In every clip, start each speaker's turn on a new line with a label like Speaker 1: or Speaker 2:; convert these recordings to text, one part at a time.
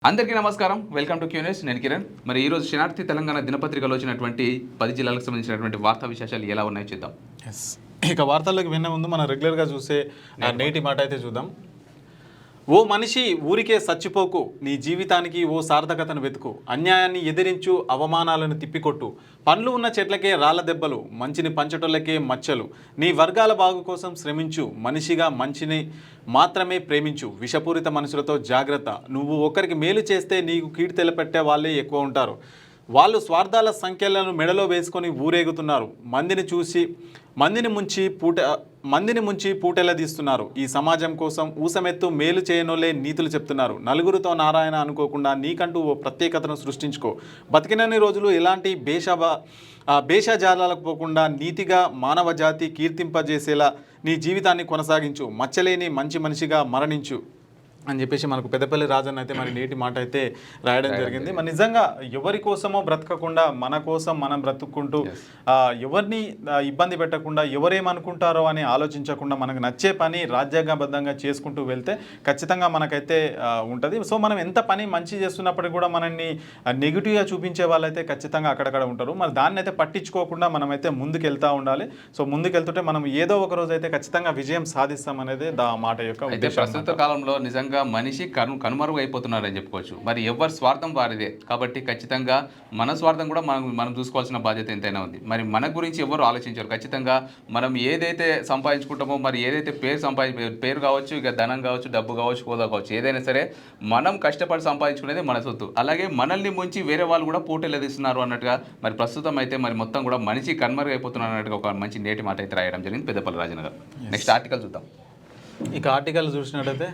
Speaker 1: అందరికీ నమస్కారం. Welcome to Q News. నేను కిరణ్. మరి ఈరోజు శనార్థి తెలంగాణ దినపత్రికలో వచ్చినటువంటి 10 జిల్లాలకు సంబంధించినటువంటి వార్తా విశేషాలు ఎలా ఉన్నాయో చూద్దాం.
Speaker 2: ఇక వార్తల్లోకి వినే ముందు మనం రెగ్యులర్గా చూసే నేటి మాట అయితే చూద్దాం. ఓ మనిషి ఊరికే చచ్చిపోకు, నీ జీవితానికి ఓ సార్థకతను వెతుకు, అన్యాయాన్ని ఎదిరించు, అవమానాలను తిప్పికొట్టు, పండ్లు ఉన్న చెట్లకే రాళ్ల దెబ్బలు, మంచిని పంచటోళ్ళకే మచ్చలు, నీ వర్గాల బాగు కోసం శ్రమించు, మనిషిగా మంచిని మాత్రమే ప్రేమించు, విషపూరిత మనుషులతో జాగ్రత్త, నువ్వు ఒకరికి మేలు చేస్తే నీకు కీడు తెలపెట్టే వాళ్ళే ఎక్కువ ఉంటారు, వాళ్ళు స్వార్థాల సంఖ్యలను మెడలో వేసుకొని ఊరేగుతున్నారు, మందిని ముంచి పూటెలదీస్తున్నారు, ఈ సమాజం కోసం ఊసమెత్తు మేలు చేయనోలే నీతులు చెప్తున్నారు, నలుగురితో నారాయణ అనుకోకుండా నీకంటూ ఓ ప్రత్యేకతను సృష్టించుకో, బతికినన్ని రోజులు ఎలాంటి భేషజాలాలకు పోకుండా నీతిగా మానవ జాతి కీర్తింపజేసేలా నీ జీవితాన్ని కొనసాగించు, మచ్చలేని మంచి మనిషిగా మరణించు అని చెప్పేసి మనకు పెద్దపల్లి రాజన్ అయితే మరి నేటి మాట అయితే రాయడం జరిగింది. మరి నిజంగా ఎవరి కోసమో బ్రతకకుండా మన కోసం మనం బ్రతుక్కుంటూ ఎవరిని ఇబ్బంది పెట్టకుండా ఎవరేమనుకుంటారో అని ఆలోచించకుండా మనకు నచ్చే పని రాజ్యాంగబద్ధంగా చేసుకుంటూ వెళ్తే ఖచ్చితంగా మనకైతే ఉంటుంది. సో మనం ఎంత పని మంచి చేస్తున్నప్పటికీ కూడా మనల్ని నెగిటివ్గా చూపించే వాళ్ళైతే ఖచ్చితంగా అక్కడక్కడ ఉంటారు. మరి దాన్ని అయితే పట్టించుకోకుండా మనమైతే ముందుకు వెళ్తూ ఉండాలి. సో ముందుకెళ్తుంటే మనం ఏదో ఒక రోజు అయితే ఖచ్చితంగా విజయం సాధిస్తాం అనేది మాట యొక్క ఉద్దేశం.
Speaker 1: ప్రస్తుత కాలంలో నిజంగా మనిషి కనుమరుగు అయిపోతున్నారని చెప్పుకోవచ్చు. మరి ఎవరి స్వార్థం వారిదే కాబట్టి ఖచ్చితంగా మన స్వార్థం కూడా మనం చూసుకోవాల్సిన బాధ్యత ఎంతైనా ఉంది. మరి మన గురించి ఎవరు ఆలోచించారు. ఖచ్చితంగా మనం ఏదైతే సంపాదించుకుంటామో, మరి ఏదైతే పేరు కావచ్చు, ఇక ధనం కావచ్చు, డబ్బు కావచ్చు, హోదా కావచ్చు, ఏదైనా సరే మనం కష్టపడి సంపాదించుకునేది మన సొత్తు. అలాగే మనల్ని ముంచి వేరే వాళ్ళు కూడా పోటీలదిస్తున్నారు అన్నట్టుగా మరి ప్రస్తుతం అయితే మరి మొత్తం కూడా మనిషి కనుమరుగు అయిపోతున్నారు అన్నట్టుగా ఒక మంచి నేటి మాట అయితే రాయడం జరిగింది పెద్దపల్లి రాజన్ గారు. నెక్స్ట్ ఆర్టికల్ చూద్దాం.
Speaker 2: ఇక ఆర్టికల్ చూసినట్టయితే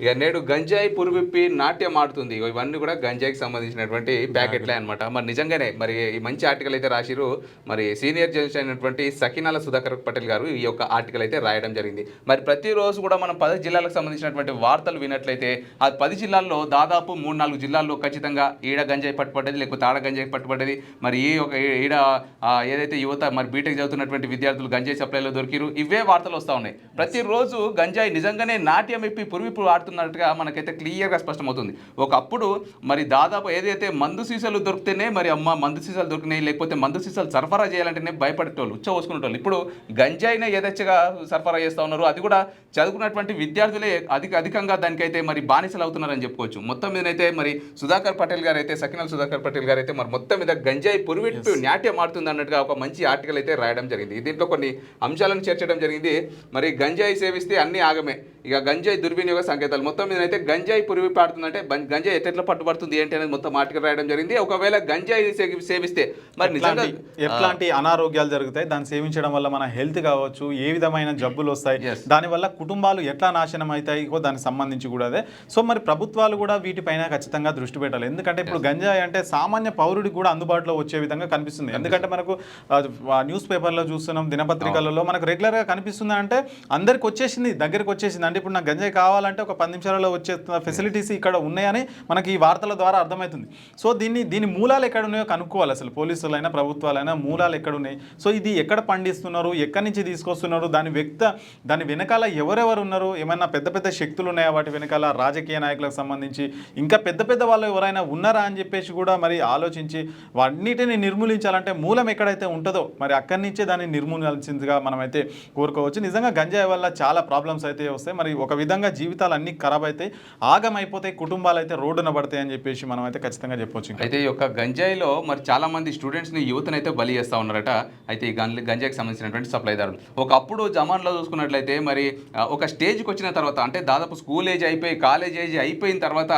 Speaker 1: ఇక నేడు గంజాయి పురువిప్పి నాట్యం ఆడుతుంది. ఇవన్నీ కూడా గంజాయికి సంబంధించినటువంటి ప్యాకెట్లే అనమాట. మరి నిజంగానే మరి ఈ మంచి ఆర్టికల్ అయితే రాసిరు మరి సీనియర్ జర్నలిస్ట్ అయినటువంటి సకినాల సుధాకర్ పటేల్ గారు ఈ యొక్క ఆర్టికల్ అయితే రాయడం జరిగింది. మరి ప్రతిరోజు కూడా మనం 10 జిల్లాలకు సంబంధించినటువంటి వార్తలు వినట్లయితే ఆ 10 జిల్లాల్లో దాదాపు 3-4 జిల్లాల్లో ఖచ్చితంగా ఈడ గంజాయి పట్టుబడ్డది, లేకపోతే ఆడ గంజాయి పట్టుబడ్డది. మరి ఈడ ఏదైతే యువత మరి బీటెక్ చదువుతున్నటువంటి విద్యార్థులు గంజాయి సప్లైలో దొరికిరు, ఇవే వార్తలు వస్తూ ఉన్నాయి. ప్రతిరోజు గంజాయి నిజంగానే నాట్యం ఇప్పి పురువిప్పు న్నట్టుగా మనకైతే క్లియర్గా స్పష్టమవుతుంది. ఒకప్పుడు మరి దాదాపు ఏదైతే మందు సీసాలు దొరికితేనే మరి మందు సీసాలు దొరికినాయి, లేకపోతే మందు సీసాలు సరఫరా చేయాలంటేనే భయపడేటోళ్ళు, ఉచ్చపోసుకునేటోళ్ళు. ఇప్పుడు గంజాయినే యథేచ్ఛగా సరఫరా చేస్తూ ఉన్నారు. అది కూడా చదువుకున్నటువంటి విద్యార్థులే అధికంగా దానికైతే మరి బానిసలు అవుతున్నారని చెప్పుకోవచ్చు. మొత్తం మీదనైతే మరి సుధాకర్ పటేల్ గారు అయితే సకినాల్ సుధాకర్ పటేల్ గారు అయితే మరి మొత్తం మీద గంజాయి పురువిట్టు నాట్యం ఆడుతుంది అన్నట్టుగా ఒక మంచి ఆర్టికల్ అయితే రాయడం జరిగింది. దీంట్లో కొన్ని అంశాలను చేర్చడం జరిగింది. మరి గంజాయి సేవిస్తే అన్ని ఆగమే, ఇక గంజాయి దుర్వినియోగ సంకేతాలు. మొత్తం మీద అయితే గంజాయి పురివి పాడుతుందంటే గంజాయి ఎట్లా పట్టుబడుతుంది ఏంటి అనేది మొత్తం ఆర్టికల్ రాయడం జరిగింది. ఒకవేళ గంజాయి సేవిస్తే మరి నిజంగా
Speaker 2: ఎట్లాంటి అనారోగ్యాలు జరుగుతాయి, దాన్ని సేవించడం వల్ల మన హెల్త్ కావచ్చు, ఏ విధమైన జబ్బులు వస్తాయి, దానివల్ల కుటుంబాలు ఎట్లా నాశనం అవుతాయి దానికి సంబంధించి కూడా అదే. సో మరి ప్రభుత్వాలు కూడా వీటిపైన ఖచ్చితంగా దృష్టి పెట్టాలి. ఎందుకంటే ఇప్పుడు గంజాయి అంటే సామాన్య పౌరుడికి కూడా అందుబాటులో వచ్చే విధంగా కనిపిస్తుంది. ఎందుకంటే మనకు న్యూస్ పేపర్లో చూస్తున్నాం, దినపత్రికలలో మనకు రెగ్యులర్గా కనిపిస్తుంది. అంటే అందరికి వచ్చేసింది, దగ్గరికి వచ్చేసింది. అంటే ఇప్పుడు నాకు గంజాయి కావాలంటే ఒక 10 నిమిషాలలో వచ్చే ఫెసిలిటీస్ ఇక్కడ ఉన్నాయని మనకి ఈ వార్తల ద్వారా అర్థమవుతుంది. సో దీని మూలాలు ఎక్కడ ఉన్నాయో కనుక్కోవాలి. అసలు పోలీసులైనా ప్రభుత్వాలైనా మూలాలు ఎక్కడ ఉన్నాయి, సో ఇది ఎక్కడ పండిస్తున్నారు, ఎక్కడి నుంచి తీసుకొస్తున్నారు, దాని వెనకాల ఎవరెవరు ఉన్నారు, ఏమైనా పెద్ద పెద్ద శక్తులు ఉన్నాయా వాటి వెనకాల, రాజకీయ నాయకులకు సంబంధించి ఇంకా పెద్ద వాళ్ళు ఎవరైనా ఉన్నారా అని చెప్పేసి కూడా మరి ఆలోచించి వాటిని నిర్మూలించాలంటే మూలం ఎక్కడైతే ఉంటుందో మరి అక్కడి నుంచే దాన్ని నిర్మూలించిందిగా మనమైతే కోరుకోవచ్చు. నిజంగా గంజాయి వల్ల చాలా ప్రాబ్లమ్స్ అయితే వస్తాయి. మరి ఒక విధంగా జీవితాలు అన్ని ఖరాబ్ అయితే ఆగమైపోతాయి, కుటుంబాలు అయితే రోడ్డున పడతాయి అని చెప్పేసి మనం అయితే ఖచ్చితంగా చెప్పొచ్చు.
Speaker 1: అయితే ఈ యొక్క గంజాయిలో మరి చాలా మంది స్టూడెంట్స్ని యువతనైతే బలి చేస్తూ ఉన్నారట. అయితే ఈ గంజాయికి సంబంధించినటువంటి సప్లైదారులు ఒకప్పుడు జమాన్లో చూసుకున్నట్లయితే మరి ఒక స్టేజ్కి వచ్చిన తర్వాత, అంటే దాదాపు స్కూల్ ఏజ్ అయిపోయి కాలేజ్ ఏజ్ అయిపోయిన తర్వాత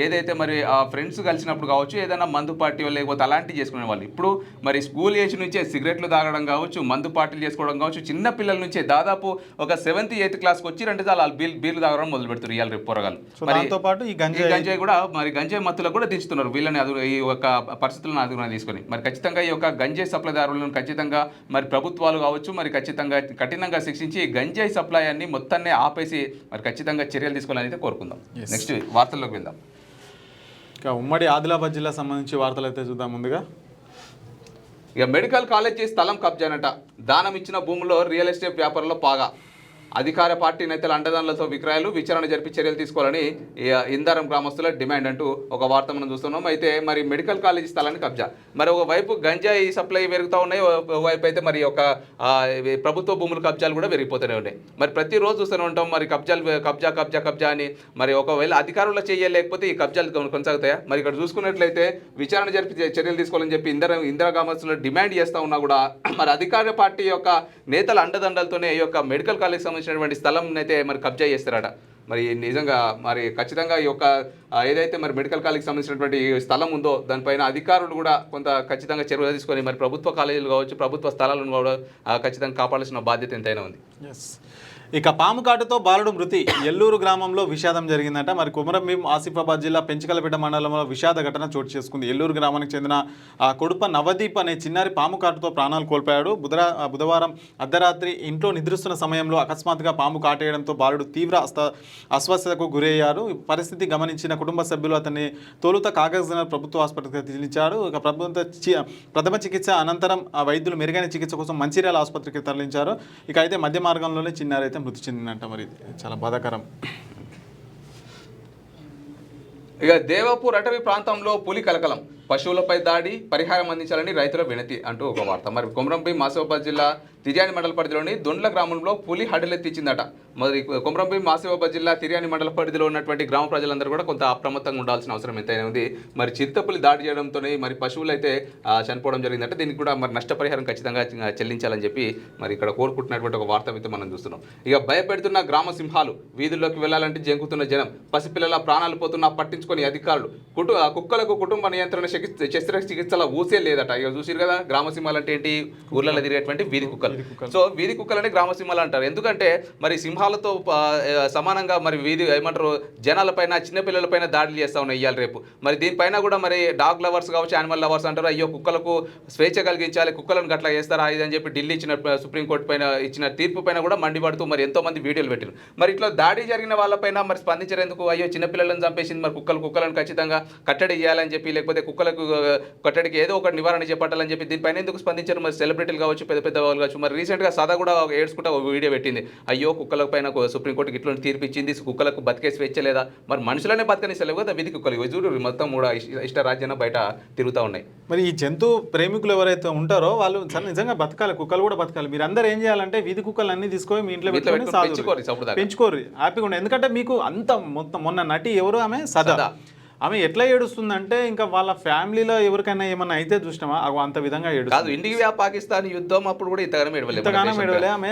Speaker 1: ఏదైతే మరి ఫ్రెండ్స్ కలిసినప్పుడు కావచ్చు, ఏదైనా మందు పార్టీ లేకపోతే అలాంటివి చేసుకునే వాళ్ళు ఇప్పుడు మరి స్కూల్ ఏజ్ నుంచే సిగరెట్లు తాగడం కావచ్చు, మందు పార్టీలు చేసుకోవడం కావచ్చు, చిన్న పిల్లల నుంచే దాదాపు ఒక 7th 8th క్లాస్కి వచ్చిరంటే చాలా బీర్లు తాగడం మొదలు పెడుతున్నారు ఇవాళ రేపు పొరగాలు.
Speaker 2: దాంతో పాటు ఈ గంజాయి
Speaker 1: కూడా మరి గంజాయి మత్తులకు కూడా దించుతున్నారు వీళ్ళని ఈ యొక్క పరిస్థితులను అదుపుగా తీసుకొని. మరి ఖచ్చితంగా ఈ యొక్క గంజాయి సప్లైదారులను ఖచ్చితంగా మరి ప్రభుత్వాలు కావచ్చు మరి ఖచ్చితంగా కఠినంగా శిక్షించి గంజాయి సప్లై అన్ని మొత్తాన్ని ఆపేసి మరి ఖచ్చితంగా చర్యలు తీసుకోవాలని అయితే కోరుకుందాం. నెక్స్ట్ వార్తల్లోకి వెళ్దాం.
Speaker 2: ఇక ఉమ్మడి ఆదిలాబాద్ జిల్లా సంబంధించి వార్తలు అయితే చూద్దాం. ముందుగా
Speaker 1: ఇక మెడికల్ కాలేజీ స్థలం కబ్జానట, దానం ఇచ్చిన భూముల్లో రియల్ ఎస్టేట్ వ్యాపారంలో పాగా. అధికార పార్టీ నేతల అండదండలతో విక్రయాలు విచారణ జరిపి చర్యలు తీసుకోవాలని ఇందారం గ్రామస్తుల డిమాండ్ అంటూ ఒక వార్త మనం చూస్తున్నాం. అయితే మరి మెడికల్ కాలేజీ స్థలాన్ని కబ్జా, మరి ఒకవైపు గంజాయి సప్లై పెరుగుతూ ఉన్నాయి, ఒకవైపు అయితే మరి ఒక ప్రభుత్వ భూముల కబ్జాలు కూడా పెరిగిపోతూనే ఉన్నాయి. మరి ప్రతిరోజు చూస్తూనే ఉంటాం మరి కబ్జా అని. మరి ఒకవేళ అధికారులు చేయలేకపోతే ఈ కబ్జాలు కొనసాగుతాయా? మరి ఇక్కడ చూసుకున్నట్లయితే విచారణ జరిపి చర్యలు తీసుకోవాలని చెప్పి ఇందిరా గ్రామస్తులు డిమాండ్ చేస్తూ ఉన్నా కూడా మరి అధికార పార్టీ యొక్క నేతల అండదండలతోనే ఈ యొక్క మెడికల్ కాలేజ్ సంబంధించినటువంటి స్థలం అయితే మరి కబ్జా చేస్తారట. మరి నిజంగా మరి ఖచ్చితంగా ఈ యొక్క ఏదైతే మరి మెడికల్ కాలేజ్కి సంబంధించినటువంటి స్థలం ఉందో దానిపైన అధికారులు కూడా కొంత ఖచ్చితంగా చర్యలు తీసుకొని మరి ప్రభుత్వ కాలేజీలు కావచ్చు, ప్రభుత్వ స్థలాలను కూడా ఖచ్చితంగా కాపాడాల్సిన బాధ్యత ఎంతైనా ఉంది.
Speaker 2: ఇక పాము కాటుతో బాలుడు మృతి, ఎల్లూరు గ్రామంలో విషాదం జరిగిందంట. మరి కుమరంభీం ఆసిఫాబాద్ జిల్లా పెంచకలపేట మండలంలో విషాద ఘటన చోటు చేసుకుంది. ఎల్లూరు గ్రామానికి చెందిన కొడుప నవదీప్ అనే చిన్నారి పాము కాటుతో ప్రాణాలు కోల్పోయాడు. బుధవారం అర్ధరాత్రి ఇంట్లో నిద్రిస్తున్న సమయంలో అకస్మాత్తుగా పాము కాటేయడంతో బాలుడు తీవ్ర అస్వస్థతకు గురయ్యారు. పరిస్థితి గమనించిన కుటుంబ సభ్యులు అతన్ని తొలుత కాగజ్నగర్ ప్రభుత్వ ఆసుపత్రికి తరలించారు. ఇక ప్రథమ చికిత్స అనంతరం ఆ వైద్యులు మెరుగైన చికిత్స కోసం మంచిర్యాల ఆసుపత్రికి తరలించారు. ఇక అయితే మధ్య మార్గంలోనే చిన్నారి మృతి చెందిందంట. మరి చాలా బాధాకరం.
Speaker 1: ఇక దేవపూర్ అటవీ ప్రాంతంలో పులి కలకలం, పశువులపై దాడి, పరిహారం అందించాలని రైతుల వినతి అంటూ ఒక వార్త. మరి కొమరంభీం ఆసిఫాబాద్ జిల్లా తిర్యాని మండల పరిధిలోని దొండ్ల గ్రామంలో పులి హడలెత్తించిందట. మరి కొమరంభీం ఆసిఫాబాద్ జిల్లా తిర్యాని మండల పరిధిలో ఉన్నటువంటి గ్రామ ప్రజలందరూ కూడా కొంత అప్రమత్తంగా ఉండాల్సిన అవసరం ఎంతైనా ఉంది. మరి చిరుతపులి దాడి చేయడంతోనే మరి పశువులు అయితే చనిపోవడం జరిగిందంటే దీనికి కూడా మరి నష్టపరిహారం ఖచ్చితంగా చెల్లించాలని చెప్పి మరి ఇక్కడ కోరుకుంటున్నటువంటి ఒక వార్త అయితే మనం చూస్తున్నాం. ఇక భయపెడుతున్న గ్రామ సింహాలు, వీధుల్లోకి వెళ్లాలంటే జంకుతున్న జనం, పసిపిల్లల ప్రాణాలు పోతున్నా పట్టించుకొని అధికారులు, కుక్కలకు కుటుంబ నియంత్రణ శస్త్రచికిత్సల ఊసే లేదట. ఇక చూసిరు కదా గ్రామ సింహాలు అంటే ఏంటి, ఊర్లలో తిరిగేటువంటి వీధి కుక్కలు. సో వీధి కుక్కలని గ్రామ సింహాలు అంటారు. ఎందుకంటే మరి సింహాలతో సమానంగా మరి వీధి ఏమంటారు జనాలపైన, చిన్నపిల్లలపైన దాడులు చేస్తూ ఉన్నాయి ఇవాళ రేపు. మరి దీనిపైన కూడా మరి డాగ్ లవర్స్ కావచ్చు, యానిమల్ లవర్స్ అంటారు, అయ్యో కుక్కలకు స్వేచ్ఛ కలిగించాలి, కుక్కలను గట్లా చేస్తారా ఇదని చెప్పి ఢిల్లీ ఇచ్చిన సుప్రీంకోర్టు పైన ఇచ్చిన తీర్పు పైన కూడా మండిపడుతూ మరి ఎంతో మంది వీడియోలు పెట్టారు. మరి ఇట్లా దాడి జరిగిన వాళ్ళపైన మరి స్పందించేందుకు అయ్యో చిన్నపిల్లలను చంపేసింది, మరి కుక్కలను ఖచ్చితంగా కట్టడి చేయాలని చెప్పి, లేకపోతే కుక్కలకు కట్టడికి ఏదో ఒక నివారణ చేపట్టాలని చెప్పి దీనిపైన ఎందుకు స్పందించారు మరి సెలబ్రిటీలు కావచ్చు, పెద్ద వాళ్ళు కావచ్చు. మరి రీసెంట్గా సదా కూడా ఏడ్చుకుంటా ఒక వీడియో పెట్టింది, అయ్యో కుక్కల పైన సుప్రీంకోర్టుకి ఇట్లా తీర్పు ఇచ్చింది, కుక్కలకు బతికే స్వేచ్ఛ లేదా, మరి మనుషులనే బతకనిస్తలేవు కదా విధి కుక్కలు. చూడు మొత్తం కూడా ఇష్ట రాజ్యాన్ని బయట తిరుగుతూ ఉన్నాయి.
Speaker 2: మరి ఈ జంతు ప్రేమికులు ఎవరైతే ఉంటారో వాళ్ళు నిజంగా బతకాలి, కుక్కలు కూడా బతకాలి. మీరు అందరూ ఏం చేయాలంటే వీధి కుక్కలు అన్ని తీసుకొని మీ ఇంట్లో పెంచుకోరు హ్యాపీగా ఉండే. ఎందుకంటే మీకు అంత మొన్న నటి ఎవరు ఆమె సదా, ఆమె ఎట్లా ఏడుస్తుందంటే ఇంకా వాళ్ళ ఫ్యామిలీలో ఎవరికైనా ఏమన్నా అయితే చూసినామా అంత విధంగా ఏడుస్తుంది.
Speaker 1: ఇండియా పాకిస్తాన్ యుద్ధం అప్పుడు కూడా ఇంతగానం
Speaker 2: ఏడవలే. ఆమె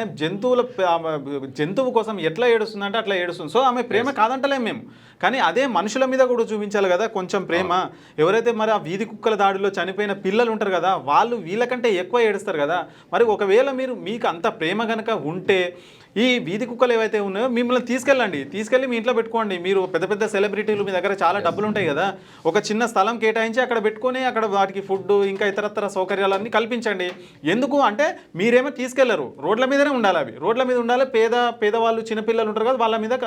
Speaker 2: జంతువు కోసం ఎట్లా ఏడుస్తుందంటే అట్లా ఏడుస్తుంది. సో ఆమె ప్రేమ కాదంటలేం మేము, కానీ అదే మనుషుల మీద కూడా చూపించాలి కదా కొంచెం ప్రేమ. ఎవరైతే మరి ఆ వీధి కుక్కల దాడిలో చనిపోయిన పిల్లలు ఉంటారు కదా వాళ్ళు వీళ్ళకంటే ఎక్కువ ఏడుస్తారు కదా. మరి ఒకవేళ మీకు అంత ప్రేమ కనుక ఉంటే ఈ వీధి కుక్కలు ఏవైతే ఉన్నాయో మిమ్మల్ని తీసుకెళ్ళి మీ ఇంట్లో పెట్టుకోండి. మీరు పెద్ద సెలబ్రిటీలు, మీ దగ్గర చాలా డబ్బులు ఉంటాయి కదా, ఒక చిన్న స్థలం కేటాయించి అక్కడ పెట్టుకొని అక్కడ వాటికి ఫుడ్ ఇంకా ఇతరత్ర సౌకర్యాలన్నీ కల్పించండి. ఎందుకు అంటే మీరేమో తీసుకెళ్లరు, రోడ్ల మీదనే ఉండాలి, అవి రోడ్ల మీద ఉండాలి. పేదవాళ్ళు చిన్నపిల్లలు ఉంటారు కదా వాళ్ళ మీద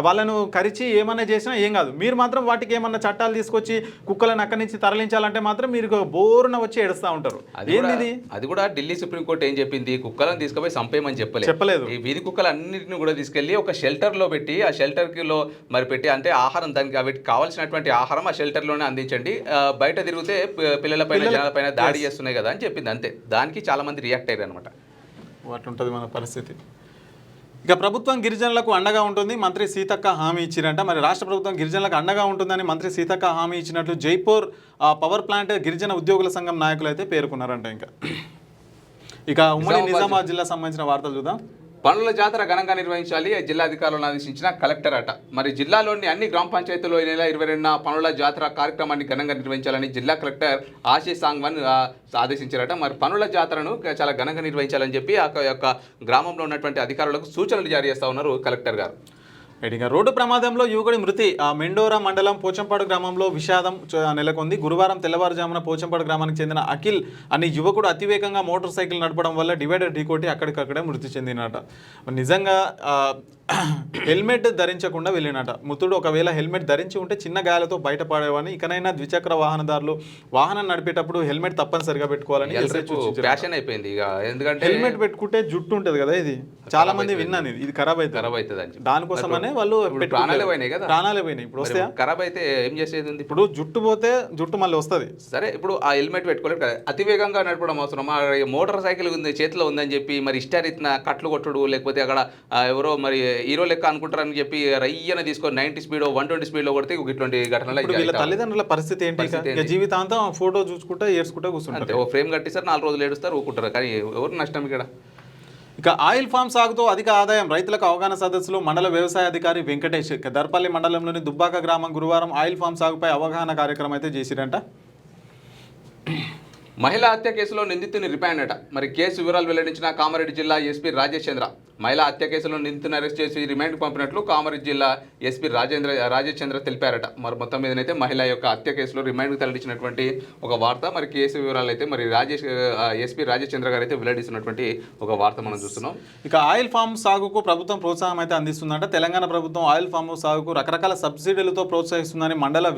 Speaker 2: వాళ్ళను కరిచి ఏమన్నా చేసినా ఏం కాదు. మీరు మాత్రం వాటికి ఏమన్నా చట్టాలు తీసుకొచ్చి కుక్కలను అక్కడి నుంచి తరలించాలంటే మాత్రం మీరు బోరున వచ్చి ఏడుస్తూ ఉంటారు. ఏంది
Speaker 1: అది కూడా ఢిల్లీ సుప్రీంకోర్టు ఏం చెప్పింది, కుక్కలను తీసుకుపోయి చంపేయమని చెప్పలేదు. ఈ వీధి కుక్కలన్నింటినీ కూడా తీసుకెళ్లి ఒక షెల్టర్లో పెట్టి ఆ షెల్టర్లో మరి పెట్టి అంటే ఆహారం దానికి వీటికి కావాల్సినటువంటి ఆహారం ఆ షెల్టర్లోనే అందించండి, బయట తిరిగితే పిల్లలపైన జనాలపైన దాడి చేస్తున్నాయి కదా అని చెప్పింది. అంతే, దానికి చాలా మంది రియాక్ట్ అయ్యారు అనమాట.
Speaker 2: అట్లుంటుంది మన పరిస్థితి. ఇక ప్రభుత్వం గిరిజనులకు అండగా ఉంటుంది, మంత్రి సీతక్క హామీ ఇచ్చిరంట. మరి రాష్ట్ర ప్రభుత్వం గిరిజనులకు అండగా ఉంటుందని మంత్రి సీతక్క హామీ ఇచ్చినట్లు జైపూర్ పవర్ ప్లాంట్ గిరిజన ఉద్యోగుల సంఘం నాయకులు అయితే పేర్కొన్నారంట. ఇక ఉమ్మడి నిజామాబాద్ జిల్లా సంబంధించిన వార్తలు చూద్దాం.
Speaker 1: పనుల జాతర ఘనంగా నిర్వహించాలి జిల్లా అధికారులను ఆదేశించిన కలెక్టర్ అట. మరి జిల్లాలోని అన్ని గ్రామ పంచాయతీల్లో ఈ నెల 22న పనుల జాతర కార్యక్రమాన్ని ఘనంగా నిర్వహించాలని జిల్లా కలెక్టర్ ఆశీష్ సాంగ్వాన్ ఆదేశించారట. మరి పనుల జాతరను చాలా ఘనంగా నిర్వహించాలని చెప్పి ఆ యొక్క గ్రామంలో ఉన్నటువంటి అధికారులకు సూచనలు జారీ చేస్తూ ఉన్నారు కలెక్టర్ గారు.
Speaker 2: ఇక రోడ్డు ప్రమాదంలో యువకుడి మృతి మెండోరా మండలం పోచంపాడు గ్రామంలో విషాదం నెలకొంది. గురువారం తెల్లవారుజామున పోచంపాడు గ్రామానికి చెందిన అఖిల్ అనే యువకుడు అతివేగంగా మోటార్ సైకిల్ నడపడం వల్ల డివైడర్ ఢీకొట్టి అక్కడికక్కడే మృతి చెందినట. నిజంగా హెల్మెట్ ధరించకుండా వెళ్ళినట మృతుడు. ఒకవేళ హెల్మెట్ ధరించి ఉంటే చిన్న గాయాలతో బయటపడేవాని. ఇకనైనా ద్విచక్ర వాహనదారులు వాహనం నడిపేటప్పుడు హెల్మెట్ తప్పనిసరిగా పెట్టుకోవాలని
Speaker 1: ఫ్యాషన్ అయిపోయింది. ఇక ఎందుకంటే
Speaker 2: హెల్మెట్ పెట్టుకుంటే జుట్టు ఉంటది కదా, ఇది చాలా మంది విన్నాను, ఇది ఖరాబ్ అవుతుంది అని. దానికోసమనే వాళ్ళు
Speaker 1: ప్రాణాలే పోయినాయి కదా,
Speaker 2: ప్రాణాలే పోయినాయి. ఇప్పుడు వస్తే
Speaker 1: ఖరాబ్ అయితే ఏం చేసేది ఉంది?
Speaker 2: ఇప్పుడు జుట్టు పోతే జుట్టు మళ్ళీ వస్తుంది.
Speaker 1: సరే, ఇప్పుడు ఆ హెల్మెట్ పెట్టుకోలేదు కదా, అతివేగంగా నడపడం అవసరం. మోటార్ సైకిల్ ఉంది చేతిలో ఉందని చెప్పి మరి ఇష్టారీతిన కట్లు కొట్టుడు, లేకపోతే అక్కడ ఎవరో మరి హీరో లెక్క అనుకుంటారని చెప్పి రయ్యన తీసుకొని 90 స్పీడ్ 120 స్పీడ్ లో కొడితే ఇటువంటి ఘటనలు.
Speaker 2: వీళ్ళ తల్లిదండ్రుల పరిస్థితి ఏంటి? జీవితాంతం ఫోటో చూసుకుంటా ఏడ్చుకుంటా కూర్చుంటారు.
Speaker 1: ఓ ఫ్రేమ్ కట్టిస్తారు, 4 రోజులు ఏడుస్తారు, ఊకుంటారు. కానీ ఎవరు నష్టం ఇక్కడ?
Speaker 2: ఇక ఆయిల్ ఫామ్ సాగుతో అధిక ఆదాయం, రైతులకు అవగాహన సదస్సులో మండల వ్యవసాయ అధికారి వెంకటేష్. దర్పల్లి మండలంలోని దుబ్బాక గ్రామం గురువారం ఆయిల్ ఫామ్ సాగుపై అవగాహన కార్యక్రమం అయితే చేసిరంట.
Speaker 1: మహిళా హత్య కేసులో నిందితుని రిమాండ్ అట. మరి కేసు వివరాలు వెల్లడించిన కామారెడ్డి జిల్లా ఎస్పీ రాజేష్ చంద్ర. మహిళా హత్య కేసులో నిందితుని అరెస్ట్ చేసి రిమాండ్కు పంపినట్లు కామారెడ్డి జిల్లా ఎస్పీ రాజేష్ చంద్ర తెలిపారట. మరి మొత్తం మీదనైతే మహిళ యొక్క హత్య కేసులో రిమాండ్కు తరలించినటువంటి ఒక వార్త. మరి కేసు వివరాలు అయితే మరి ఎస్పీ రాజేష్ చంద్ర గారు అయితే వెల్లడిస్తున్నటువంటి ఒక వార్త మనం చూస్తున్నాం.
Speaker 2: ఇక ఆయిల్ ఫామ్ సాగుకు ప్రభుత్వం ప్రోత్సాహం అయితే అందిస్తుందంట. తెలంగాణ ప్రభుత్వం ఆయిల్ ఫామ్ సాగుకు రకరకాల సబ్సిడీలతో ప్రోత్సహిస్తుందని మండల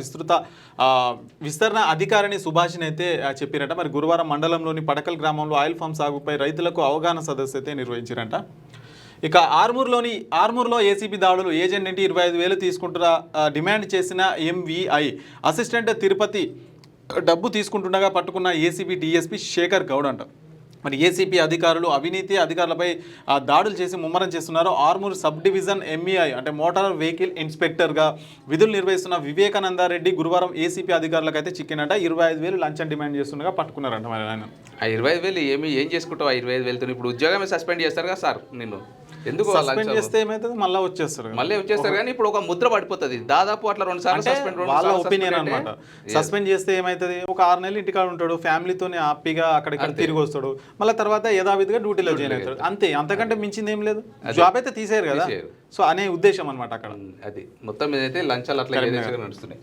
Speaker 2: విస్తరణ అధికారిని సుభాషిని అయితే చెప్పారట. మరి గురువారం మండలంలోని పడకల్ గ్రామంలో ఆయిల్ ఫామ్ సాగుపై రైతులకు అవగాహన సదస్సు అయితే నిర్వహించారంట. ఇక ఆర్మూర్లో ఏసీబీ దాడులు, ఏజెంట్ నుండి 25,000 తీసుకుంటున్న డిమాండ్ చేసిన ఎంవీఐ అసిస్టెంట్ తిరుపతి డబ్బు తీసుకుంటుండగా పట్టుకున్న ఏసీబీ డీఎస్పీ శేఖర్ గౌడ్ అంట. మరి ఏసీపీ అధికారులు అవినీతి అధికారులపై దాడులు చేసి ముమ్మరం చేస్తున్నారు. ఆర్మూర్ సబ్ డివిజన్ ఎంఈఐ అంటే మోటార్ వెహికల్ ఇన్స్పెక్టర్గా విధులు నిర్వహిస్తున్న వివేకానందారెడ్డి గురువారం ఏసీపీ అధికారులకు అయితే చిక్కినట. 25,000 లంచం డిమాండ్ చేస్తుండగా పట్టుకున్నారంట. మరి ఆయన
Speaker 1: ఆ 25,000 ఏం చేసుకుంటావు? ఆ 25,000తో ఇప్పుడు ఉద్యోగమే సస్పెండ్ చేస్తారు కదా సార్ నిన్ను. ఎందుకు
Speaker 2: సస్పెండ్ చేస్తే ఏమవుతుంది? మళ్ళీ వచ్చేస్తారు.
Speaker 1: కానీ ఇప్పుడు ఒక ముద్ర పడిపోతుంది దాదాపు అట్లా 2 సార్లు సస్పెండ్.
Speaker 2: వాళ్ళ ఒపీనియన్ అనమాట. సస్పెండ్ చేస్తే ఏమవుతుంది? ఒక 6 నెలలు ఇంటికాడ ఉంటాడు, ఫ్యామిలీతో హ్యాపీగా అక్కడిక్కడ తిరిగి వస్తాడు, మళ్ళీ తర్వాత యథావిధిగా డ్యూటీలో జాయిన్ అవుతాడు. అంతే, అంతకంటే మించింది ఏం లేదు. జాబ్ అయితే తీసేయరు కదా, సో అనే ఉద్దేశం అనమాట అక్కడ.
Speaker 1: అది మొత్తం మీద అయితే లంచాలు అట్లా నడుస్తున్నాయి.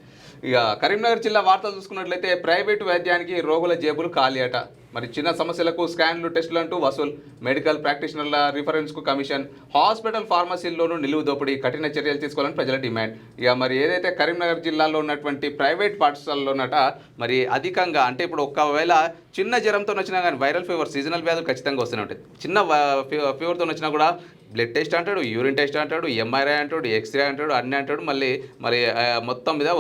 Speaker 1: ఇక కరీంనగర్ జిల్లా వార్తలు చూసుకున్నట్లయితే ప్రైవేటు వైద్యానికి రోగుల జేబులు ఖాళీ అట. మరి చిన్న సమస్యలకు స్కాన్లు, టెస్టులు అంటూ వసూలు, మెడికల్ ప్రాక్టీషనర్ల రిఫరెన్స్కు కమిషన్, హాస్పిటల్ ఫార్మసీల్లోనూ నిలువు దోపిడీ, కఠిన చర్యలు తీసుకోవాలని ప్రజల డిమాండ్. ఇక మరి ఏదైతే కరీంనగర్ జిల్లాలో ఉన్నటువంటి ప్రైవేట్ పాఠశాలలోనట మరి అధికంగా అంటే ఇప్పుడు ఒకవేళ చిన్న జ్వరంతో వచ్చినా కానీ వైరల్ ఫీవర్, సీజనల్ వ్యాధులు ఖచ్చితంగా వస్తూనే ఉంటాయి. చిన్న ఫీవర్తో వచ్చినా కూడా బ్లడ్ టెస్ట్ అంటాడు, యూరిన్ టెస్ట్ అంటాడు, ఎంఆర్ఐ అంటాడు, ఎక్స్రే అంటాడు, అన్నీ అంటాడు. మరి మొత్తం మీద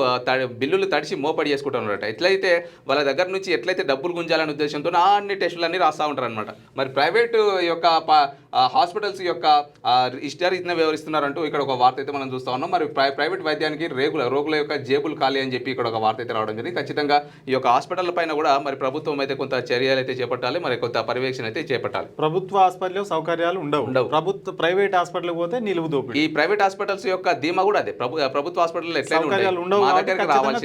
Speaker 1: బిల్లులు తడిసి మోపడి చేసుకుంటున్నారట. ఎట్లయితే వాళ్ళ దగ్గర నుంచి ఎట్లయితే డబ్బులు గుంజాలనే ఉద్దేశంతో అన్ని టెస్టులన్నీ రాస్తూ ఉంటారు అనమాట. మరి ప్రైవేటు యొక్క హాస్పిటల్స్ యొక్క ఇష్టారీతిన వ్యవహరిస్తున్నారంటూ ఇక్కడ ఒక వార్త అయితే మనం చూస్తూ ఉన్నాం. మరి ప్రైవేట్ వైద్యానికి రోగుల యొక్క జేబులు ఖాళీ అని చెప్పి ఇక్కడ ఒక వార్త అయితే రావడం జరిగింది. ఖచ్చితంగా ఈ యొక్క హాస్పిటల్ పైన కూడా మరి ప్రభుత్వం అయితే కొంత చర్యలు అయితే చేపట్టాలి, మరి కొంత పర్యవేక్షణ అయితే చేపట్టాలి.
Speaker 2: ప్రభుత్వ హాస్పిటల్లో సౌకర్యాలు ఉండవు, ప్రైవేట్ హాస్పిటల్ పోతే నిలువు దోపిడీ.
Speaker 1: ఈ ప్రైవేట్ హాస్పిటల్స్ యొక్క ధీమా కూడా అదే. ప్రభుత్వ హాస్పిటల్
Speaker 2: సౌకర్యాలు ఉండవు,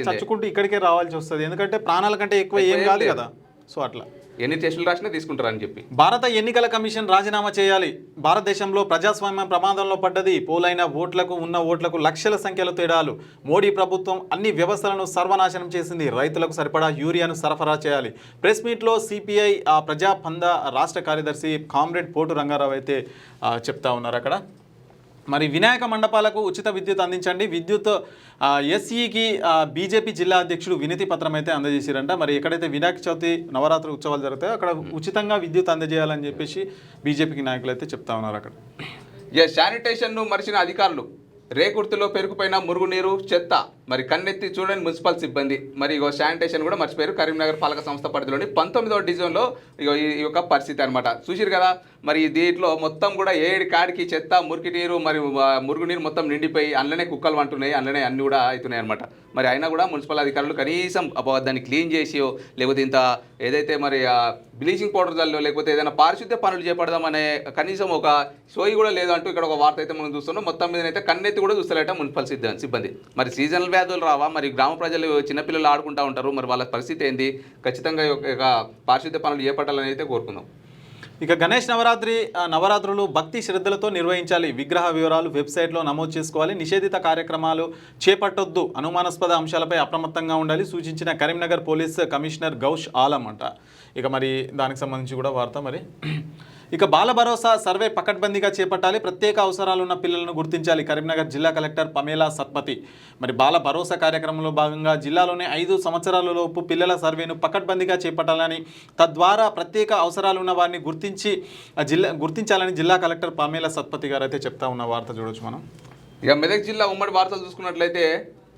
Speaker 2: చచ్చుకుంటూ ఇక్కడికే రావాల్సి వస్తుంది. ఎందుకంటే ప్రాణాల కంటే ఎక్కువ ఏం కాదు కదా, సో అట్లా
Speaker 1: ఎన్ని టెస్టులు రాసినా తీసుకుంటారని చెప్పి.
Speaker 2: భారత ఎన్నికల కమిషన్ రాజీనామా చేయాలి. భారతదేశంలో ప్రజాస్వామ్యం ప్రమాదంలో పడ్డది. పోలైన ఓట్లకు లక్షల సంఖ్యలో తేడాలు. మోడీ ప్రభుత్వం అన్ని వ్యవస్థలను సర్వనాశనం చేసింది. రైతులకు సరిపడా యూరియాను సరఫరా చేయాలి. ప్రెస్ మీట్లో సిపిఐ ప్రజాపంద రాష్ట్ర కార్యదర్శి కామ్రేడ్ పోటు రంగారావు అయితే చెప్తా ఉన్నారు అక్కడ. మరి వినాయక మండపాలకు ఉచిత విద్యుత్ అందించండి. విద్యుత్ ఎస్ఈకి బీజేపీ జిల్లా అధ్యక్షుడు వినతి పత్రం అయితే అందజేశారంట. మరి ఎక్కడైతే వినాయక చవితి నవరాత్రి ఉత్సవాలు జరుగుతాయో అక్కడ ఉచితంగా విద్యుత్ అందజేయాలని చెప్పేసి బీజేపీకి నాయకులు అయితే చెప్తా ఉన్నారు అక్కడ.
Speaker 1: శానిటేషన్ను మరిచిన అధికారులు, రేకుర్తిలో పెరుగుపోయిన మురుగునీరు, చెత్త. మరి కన్నెత్తి చూడండి మున్సిపల్ సిబ్బంది. మరి ఇగో శానిటేషన్ కూడా మర్చిపోయారు. కరీంనగర్ పాలక సంస్థ పరిధిలోని 19వ డివిజన్లో ఈ యొక్క పరిస్థితి అనమాట. చూసిరు కదా. మరి దీంట్లో మొత్తం కూడా 7 కాడికి చెత్త, మురికి నీరు, మరి మురుగునీరు మొత్తం నిండిపోయి అందులోనే కుక్కలు అంటున్నాయి, అందులోనే అన్నీ కూడా అవుతున్నాయి అనమాట. మరి అయినా కూడా మున్సిపల్ అధికారులు కనీసం దాన్ని క్లీన్ చేసియో లేకపోతే ఇంత ఏదైతే మరి బ్లీచింగ్ పౌడర్ జల్లో లేకపోతే ఏదైనా పారిశుద్ధ్య పనులు చేపడదామనే కనీసం ఒక సోయి కూడా లేదంటూ ఇక్కడ ఒక వార్త అయితే మనం చూస్తున్నాం. మొత్తం మీద అయితే కన్నెత్తి కూడా చూస్తలేట మున్సిపల్ సిబ్బంది. మరి సీజనల్ వ్యాధులు రావా? మరి గ్రామ ప్రజలు చిన్నపిల్లలు ఆడుకుంటూ ఉంటారు. మరి వాళ్ళ పరిస్థితి ఏంది? ఖచ్చితంగా పారిశుద్ధ్య పనులు చేపట్టాలని అయితే కోరుకుందాం.
Speaker 2: ఇక గణేష్ నవరాత్రులు భక్తి శ్రద్ధలతో నిర్వహించాలి. విగ్రహ వివరాలు వెబ్సైట్లో నమోదు చేసుకోవాలి. నిషేధిత కార్యక్రమాలు చేపట్టొద్దు. అనుమానాస్పద అంశాలపై అప్రమత్తంగా ఉండాలి సూచించిన కరీంనగర్ పోలీస్ కమిషనర్ గౌష్ ఆలం అంట. ఇక మరి దానికి సంబంధించి కూడా వార్త మరి ఇక బాల భరోసా సర్వే పకడ్బందీగా చేపట్టాలి. ప్రత్యేక అవసరాలు ఉన్న పిల్లలను గుర్తించాలి. కరీంనగర్ జిల్లా కలెక్టర్ పమేలా సత్పతి మరి బాల భరోసా కార్యక్రమంలో భాగంగా జిల్లాలోని 5 సంవత్సరాలలోపు పిల్లల సర్వేను పకడ్బందీగా చేపట్టాలని, తద్వారా ప్రత్యేక అవసరాలు ఉన్న వారిని గుర్తించాలని జిల్లా కలెక్టర్ పమేలా సత్పతి గారు అయితే చెప్తా ఉన్న వార్త చూడొచ్చు మనం.
Speaker 1: ఇక మెదక్ జిల్లా ఉమ్మడి వార్తలు చూసుకున్నట్లయితే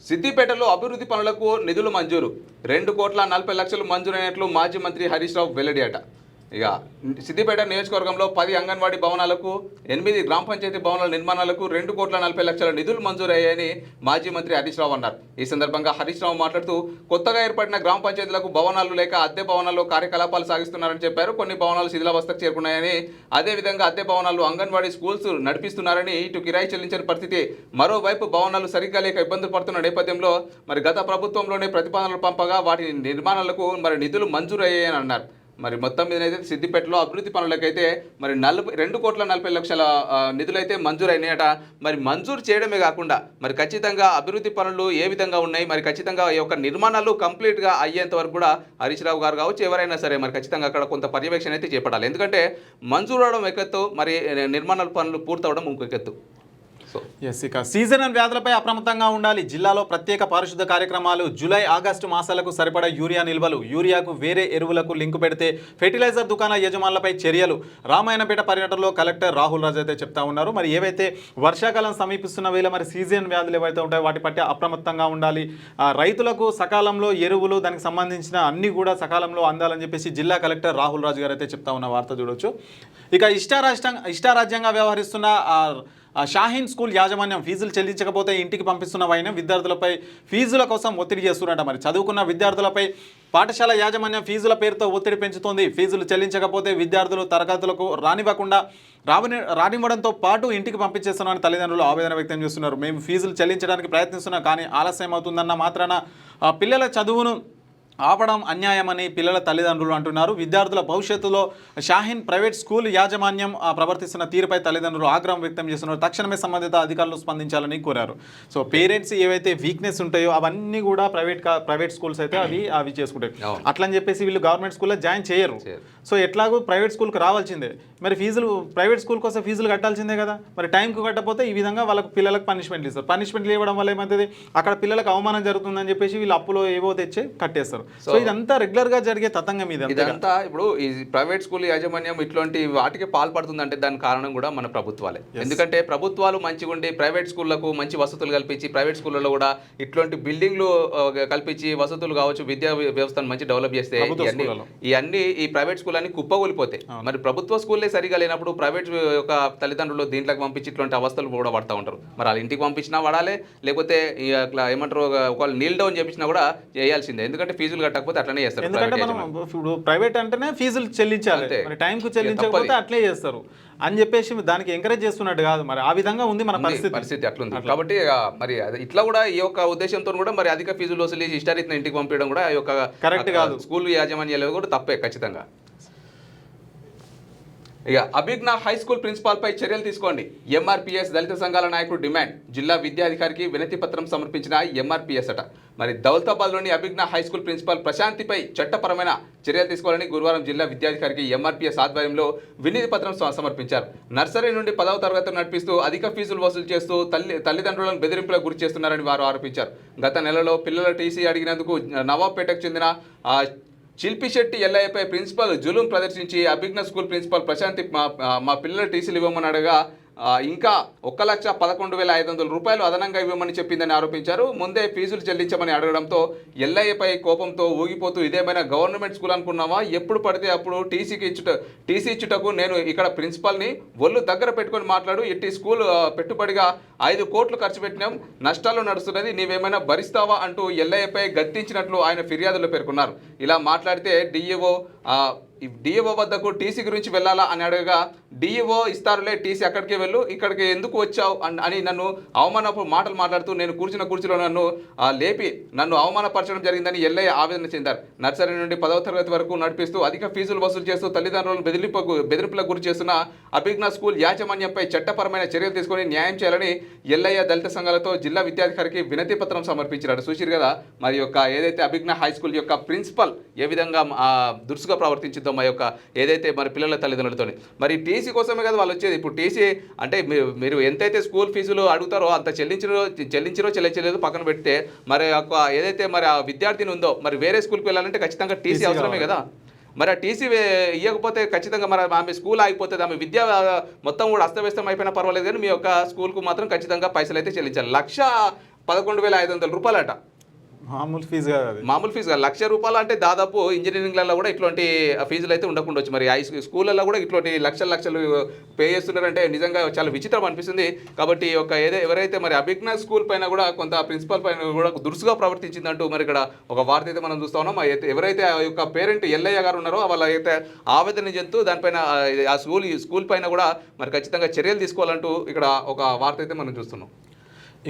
Speaker 1: సిద్దిపేటలో అభివృద్ధి పనులకు నిధులు మంజూరు. 2,40,00,000 మంజూరైనట్లు మాజీ మంత్రి హరీష్ రావు వెల్లడి అట. ఇక సిద్దిపేట నియోజకవర్గంలో 10 అంగన్వాడీ భవనాలకు, 8 గ్రామ పంచాయతీ భవనాల నిర్మాణాలకు 2,40,00,000 నిధులు మంజూరయ్యాయని మాజీ మంత్రి హరీష్ రావు అన్నారు. ఈ సందర్భంగా హరీష్ రావు మాట్లాడుతూ కొత్తగా ఏర్పడిన గ్రామ పంచాయతీలకు భవనాలు లేక అద్దె భవనాల్లో కార్యకలాపాలు సాగిస్తున్నారని చెప్పారు. కొన్ని భవనాలు శిథిలావస్థకు చేరుకున్నాయని, అదేవిధంగా అద్దె భవనాలు అంగన్వాడీ స్కూల్స్ నడిపిస్తున్నారని, ఇటు కిరాయి చెల్లించని పరిస్థితి, మరోవైపు భవనాలు సరిగ్గా లేక ఇబ్బందులు పడుతున్న నేపథ్యంలో మరి గత ప్రభుత్వంలోనే ప్రతిపాదనలు పంపగా వాటి నిర్మాణాలకు మరి నిధులు మంజూరయ్యాయని అన్నారు. మరి మొత్తం మీద అయితే సిద్దిపేటలో అభివృద్ధి పనులకైతే మరి 2,40,00,000 నిధులైతే మంజూరైనాయట. మరి మంజూరు చేయడమే కాకుండా మరి ఖచ్చితంగా అభివృద్ధి పనులు ఏ విధంగా ఉన్నాయి, మరి ఖచ్చితంగా ఈ యొక్క నిర్మాణాలు కంప్లీట్గా అయ్యేంత వరకు కూడా హరీష్ రావు గారు కావచ్చు ఎవరైనా సరే మరి ఖచ్చితంగా అక్కడ కొంత పర్యవేక్షణ అయితే చేపట్టాలి. ఎందుకంటే మంజూరు అవడం ఎక్కత్తు, మరి నిర్మాణాల పనులు పూర్తవడం ఇంకొక ఎత్తు.
Speaker 2: ఇక సీజనల్ వ్యాధులపై అప్రమత్తంగా ఉండాలి. జిల్లాలో ప్రత్యేక పారిశుద్ధ కార్యక్రమాలు. జూలై ఆగస్టు మాసాలకు సరిపడా యూరియా నిల్వలు. యూరియాకు వేరే ఎరువులకు లింకు పెడితే ఫెర్టిలైజర్ దుకాణ యజమానులపై చర్యలు. రామాయణపేట పర్యటనలో కలెక్టర్ రాహుల్ రాజ్ అయితే చెప్తా ఉన్నారు. మరి ఏవైతే వర్షాకాలం సమీపిస్తున్న వేళ మరి సీజన్ వ్యాధులు ఏవైతే ఉంటాయో వాటి పట్ల అప్రమత్తంగా ఉండాలి. రైతులకు సకాలంలో ఎరువులు దానికి సంబంధించిన అన్ని కూడా సకాలంలో అందాలని చెప్పేసి జిల్లా కలెక్టర్ రాహుల్ రాజ్ గారు అయితే చెప్తా ఉన్న వార్త చూడొచ్చు. ఇక ఇష్టారాజ్యంగా వ్యవహరిస్తున్న షాహీన్ స్కూల్ యాజమాన్యం ఫీజులు చెల్లించకపోతే ఇంటికి పంపిస్తున్న వైన విద్యార్థులపై ఫీజుల కోసం ఒత్తిడి చేస్తున్నట. మరి చదువుకున్న విద్యార్థులపై పాఠశాల యాజమాన్యం ఫీజుల పేరుతో ఒత్తిడి పెంచుతోంది. ఫీజులు చెల్లించకపోతే విద్యార్థులు తరగతులకు రానివ్వడంతో పాటు ఇంటికి పంపించేస్తున్నామని తల్లిదండ్రులు ఆవేదన వ్యక్తం చేస్తున్నారు. మేము ఫీజులు చెల్లించడానికి ప్రయత్నిస్తున్నాం, కానీ ఆలస్యం అవుతుందన్న మాత్రాన పిల్లల చదువును ఆపడం అన్యాయమని పిల్లల తల్లిదండ్రులు అంటున్నారు. విద్యార్థుల భవిష్యత్తులో షాహీన్ ప్రైవేట్ స్కూల్ యాజమాన్యం ప్రవర్తిస్తున్న తీరుపై తల్లిదండ్రులు ఆగ్రహం వ్యక్తం చేస్తున్నారు. తక్షణమే సంబంధిత అధికారులు స్పందించాలని కోరారు. సో పేరెంట్స్ ఏవైతే వీక్నెస్ ఉంటాయో అవన్నీ కూడా ప్రైవేట్ స్కూల్స్ అయితే అవి చేసుకుంటాయి. అట్లని చెప్పేసి వీళ్ళు గవర్నమెంట్ స్కూల్లో జాయిన్ చేయరు. సో ఎట్లాగో ప్రైవేట్ స్కూల్కి రావాల్సిందే. మరి ప్రైవేట్ స్కూల్ కోసం ఫీజులు కట్టాల్సిందే కదా. మరి టైంకి కట్టకపోతే ఈ విధంగా వాళ్ళకి పిల్లలకు పనిష్మెంట్లు ఇస్తారు. పనిష్మెంట్లు ఇవ్వడం వల్ల ఏమవుతుంది, అక్కడ పిల్లలకు అవమానం జరుగుతుందని చెప్పేసి వీళ్ళు అప్పులో ఏవో తెచ్చి కట్టేస్తారు. సో ఇదంతా రెగ్యులర్ గా జరిగే తతంగం
Speaker 1: ఇదంతా. ఇప్పుడు ఈ ప్రైవేట్ స్కూల్ యాజమాన్యం ఇట్లాంటి వాటికి పాల్పడుతుందంటే దానికి కారణం కూడా మన ప్రభుత్వాలే. ఎందుకంటే ప్రభుత్వాలు మంచిగా ఉండి ప్రైవేట్ స్కూళ్లకు మంచి వసతులు కల్పించి, ప్రైవేట్ స్కూళ్ళలో కూడా ఇట్లాంటి బిల్డింగ్లు కల్పించి వసతులు కావచ్చు, విద్యా వ్యవస్థను మంచి డెవలప్ చేస్తే ఇవన్నీ ఈ ప్రైవేట్ స్కూల్ అన్ని కుప్పగూలిపోతాయి. మరి ప్రభుత్వ స్కూల్లే సరిగా లేనప్పుడు ప్రైవేట్ యొక్క తల్లిదండ్రులు దీంట్లోకి పంపించి ఇట్లాంటి అవస్థలు కూడా పడుతూ ఉంటారు. మరి వాళ్ళ ఇంటికి పంపించినా వాడాలి, లేకపోతే ఏమంటారు ఒకళ్ళు నీల్ డౌన్ చేపించినా కూడా చేయాల్సిందే. ఎందుకంటే ఫీజులు కట్టకపోతే అట్లనే చేస్తారు.
Speaker 2: ఎందుకంటే మనం ఇప్పుడు ప్రైవేట్ అంటేనే ఫీజులు చెల్లించాలి, టైంకు చెల్లించకపోతే అట్లే చేస్తారు అని చెప్పేసి దానికి ఎంకరేజ్ చేస్తున్నట్టు కాదు. మరి ఆ విధంగా ఉంది మన
Speaker 1: పరిస్థితి అట్లుంది. కాబట్టి మరి ఇట్లా కూడా ఈ యొక్క ఉద్దేశంతో కూడా మరి అధిక ఫీజులు వసూలు చేసి ఇష్టారీతిన ఇంటికి పంపించడం కూడా ఈ యొక్క
Speaker 2: కరెక్ట్ కాదు.
Speaker 1: స్కూల్ యాజమాన్యాలు కూడా తప్పే ఖచ్చితంగా. ఇక అభిజ్ఞ హై స్కూల్ ప్రిన్సిపాల్ పై చర్యలు తీసుకోండి. ఎంఆర్పీఎస్ దళిత సంఘాల నాయకుడు డిమాండ్. జిల్లా విద్యాధికారికి వినతి పత్రం సమర్పించిన ఎంఆర్పీఎస్ అట. మరి దౌలతాబాద్లోని అభిజ్ఞ హై స్కూల్ ప్రిన్సిపాల్ ప్రశాంతిపై చట్టపరమైన చర్యలు తీసుకోవాలని గురువారం జిల్లా విద్యాధికారికి ఎంఆర్పీఎస్ ఆధ్వర్యంలో వినతి పత్రం సమర్పించారు. నర్సరీ నుండి 10వ తరగతి నడిపిస్తూ అధిక ఫీజులు వసూలు చేస్తూ తల్లిదండ్రులను బెదిరింపులకు గురి చేస్తున్నారని వారు ఆరోపించారు. గత నెలలో పిల్లల టీసీ అడిగినందుకు నవాబ్పేటకు చెందిన శిల్పిశెట్టి ఎల్లయ్యపై ప్రిన్సిపల్ జులుం ప్రదర్శించి అభిజ్ఞ స్కూల్ ప్రిన్సిపల్ ప్రశాంతి మా పిల్లల టీసీలు ఇవ్వమని అడగా ఇంకా 1,11,500 రూపాయలు అదనంగా ఇవ్వమని చెప్పిందని ఆరోపించారు. ముందే ఫీజులు చెల్లించమని అడగడంతో ఎల్ఐపై కోపంతో ఊగిపోతూ ఇదేమైనా గవర్నమెంట్ స్కూల్ అనుకున్నావా, ఎప్పుడు పడితే అప్పుడు టీసీ ఇచ్చుటకు నేను ఇక్కడ ప్రిన్సిపల్ని ఒళ్ళు దగ్గర పెట్టుకొని మాట్లాడు, ఇట్టి స్కూల్ పెట్టుబడిగా 5 కోట్లు ఖర్చు పెట్టినాం, నష్టాలు నడుస్తున్నది, నీవేమైనా భరిస్తావా అంటూ ఎల్ఐపై గద్దించినట్లు ఆయన ఫిర్యాదులో పేర్కొన్నారు. ఇలా మాట్లాడితే డిఈఓ డిఈఓ వద్దకు టీసీ గురించి వెళ్ళాలా అని అడగగా డిఈఓ ఇస్తారులే టీసీ అక్కడికి వెళ్ళు, ఇక్కడికి ఎందుకు వచ్చావు అని నన్ను అవమానపు మాటలు మాట్లాడుతూ నేను కూర్చున్న కుర్చీలో నన్ను లేపి నన్ను అవమానపరచడం జరిగిందని ఎల్లయ్య ఆవేదన చెందారు. నర్సరీ నుండి 10వ తరగతి వరకు నడిపిస్తూ అధిక ఫీజులు వసూలు చేస్తూ తల్లిదండ్రులను బెదిరింపులకు గురి చేస్తున్న అభిజ్ఞ స్కూల్ యాజమాన్యంపై చట్టపరమైన చర్యలు తీసుకొని న్యాయం చేయాలని ఎల్లయ్య దళిత సంఘాలతో జిల్లా విద్యాధికారికి వినతి పత్రం సమర్పించారు. చూసిరు కదా మరి యొక్క ఏదైతే అభిజ్ఞ హై స్కూల్ యొక్క ప్రిన్సిపల్ ఏ విధంగా దురుసుగా ప్రవర్తించిందో మా యొక్క ఏదైతే మరి పిల్లల తల్లిదండ్రులతో. మరి టీసీ కోసమే కదా వాళ్ళు వచ్చేది. ఇప్పుడు టీసీ అంటే మీరు ఎంతైతే స్కూల్ ఫీజులు అడుగుతారో అంత చెల్లించలేదు పక్కన పెడితే మరి ఒక ఏదైతే మరి ఆ విద్యార్థిని ఉందో మరి వేరే స్కూల్కి వెళ్ళాలంటే ఖచ్చితంగా టీసీ అవసరమే కదా. మరి ఆ టీసీ ఇవ్వకపోతే ఖచ్చితంగా మరి ఆమె స్కూల్ ఆగిపోతుంది, ఆమె విద్య మొత్తం కూడా అస్తవ్యస్తం అయిపోయినా పర్వాలేదు కానీ మీ యొక్క స్కూల్కు మాత్రం ఖచ్చితంగా పైసలు అయితే చెల్లించాలి. 1,11,500 రూపాయలట.
Speaker 2: మామూలు ఫీజు కాదు,
Speaker 1: మామూలు ఫీజు కాదు. 1,00,000 రూపాయలు అంటే దాదాపు ఇంజనీరింగ్లలో కూడా ఇట్లాంటి ఫీజులు అయితే ఉండకుండొచ్చు. మరి హై స్కూళ్ళల్లో కూడా ఇట్లాంటి లక్షలు పే చేస్తున్నారంటే నిజంగా చాలా విచిత్రం అనిపిస్తుంది. కాబట్టి ఒక ఎవరైతే మరి అభిజ్ఞ స్కూల్ పైన కూడా కొంత ప్రిన్సిపల్ పైన కూడా దురుసుగా ప్రవర్తించిందంటూ మరి ఇక్కడ ఒక వార్త అయితే మనం చూస్తా ఉన్నాం. ఎవరైతే ఆ యొక్క పేరెంట్ ఎల్లయ్య గారు ఉన్నారో వాళ్ళు అయితే ఆవేదన చెందుతూ దానిపైన ఆ స్కూల్ పైన కూడా మరి ఖచ్చితంగా చర్యలు తీసుకోవాలంటూ ఇక్కడ ఒక వార్త అయితే మనం చూస్తున్నాం.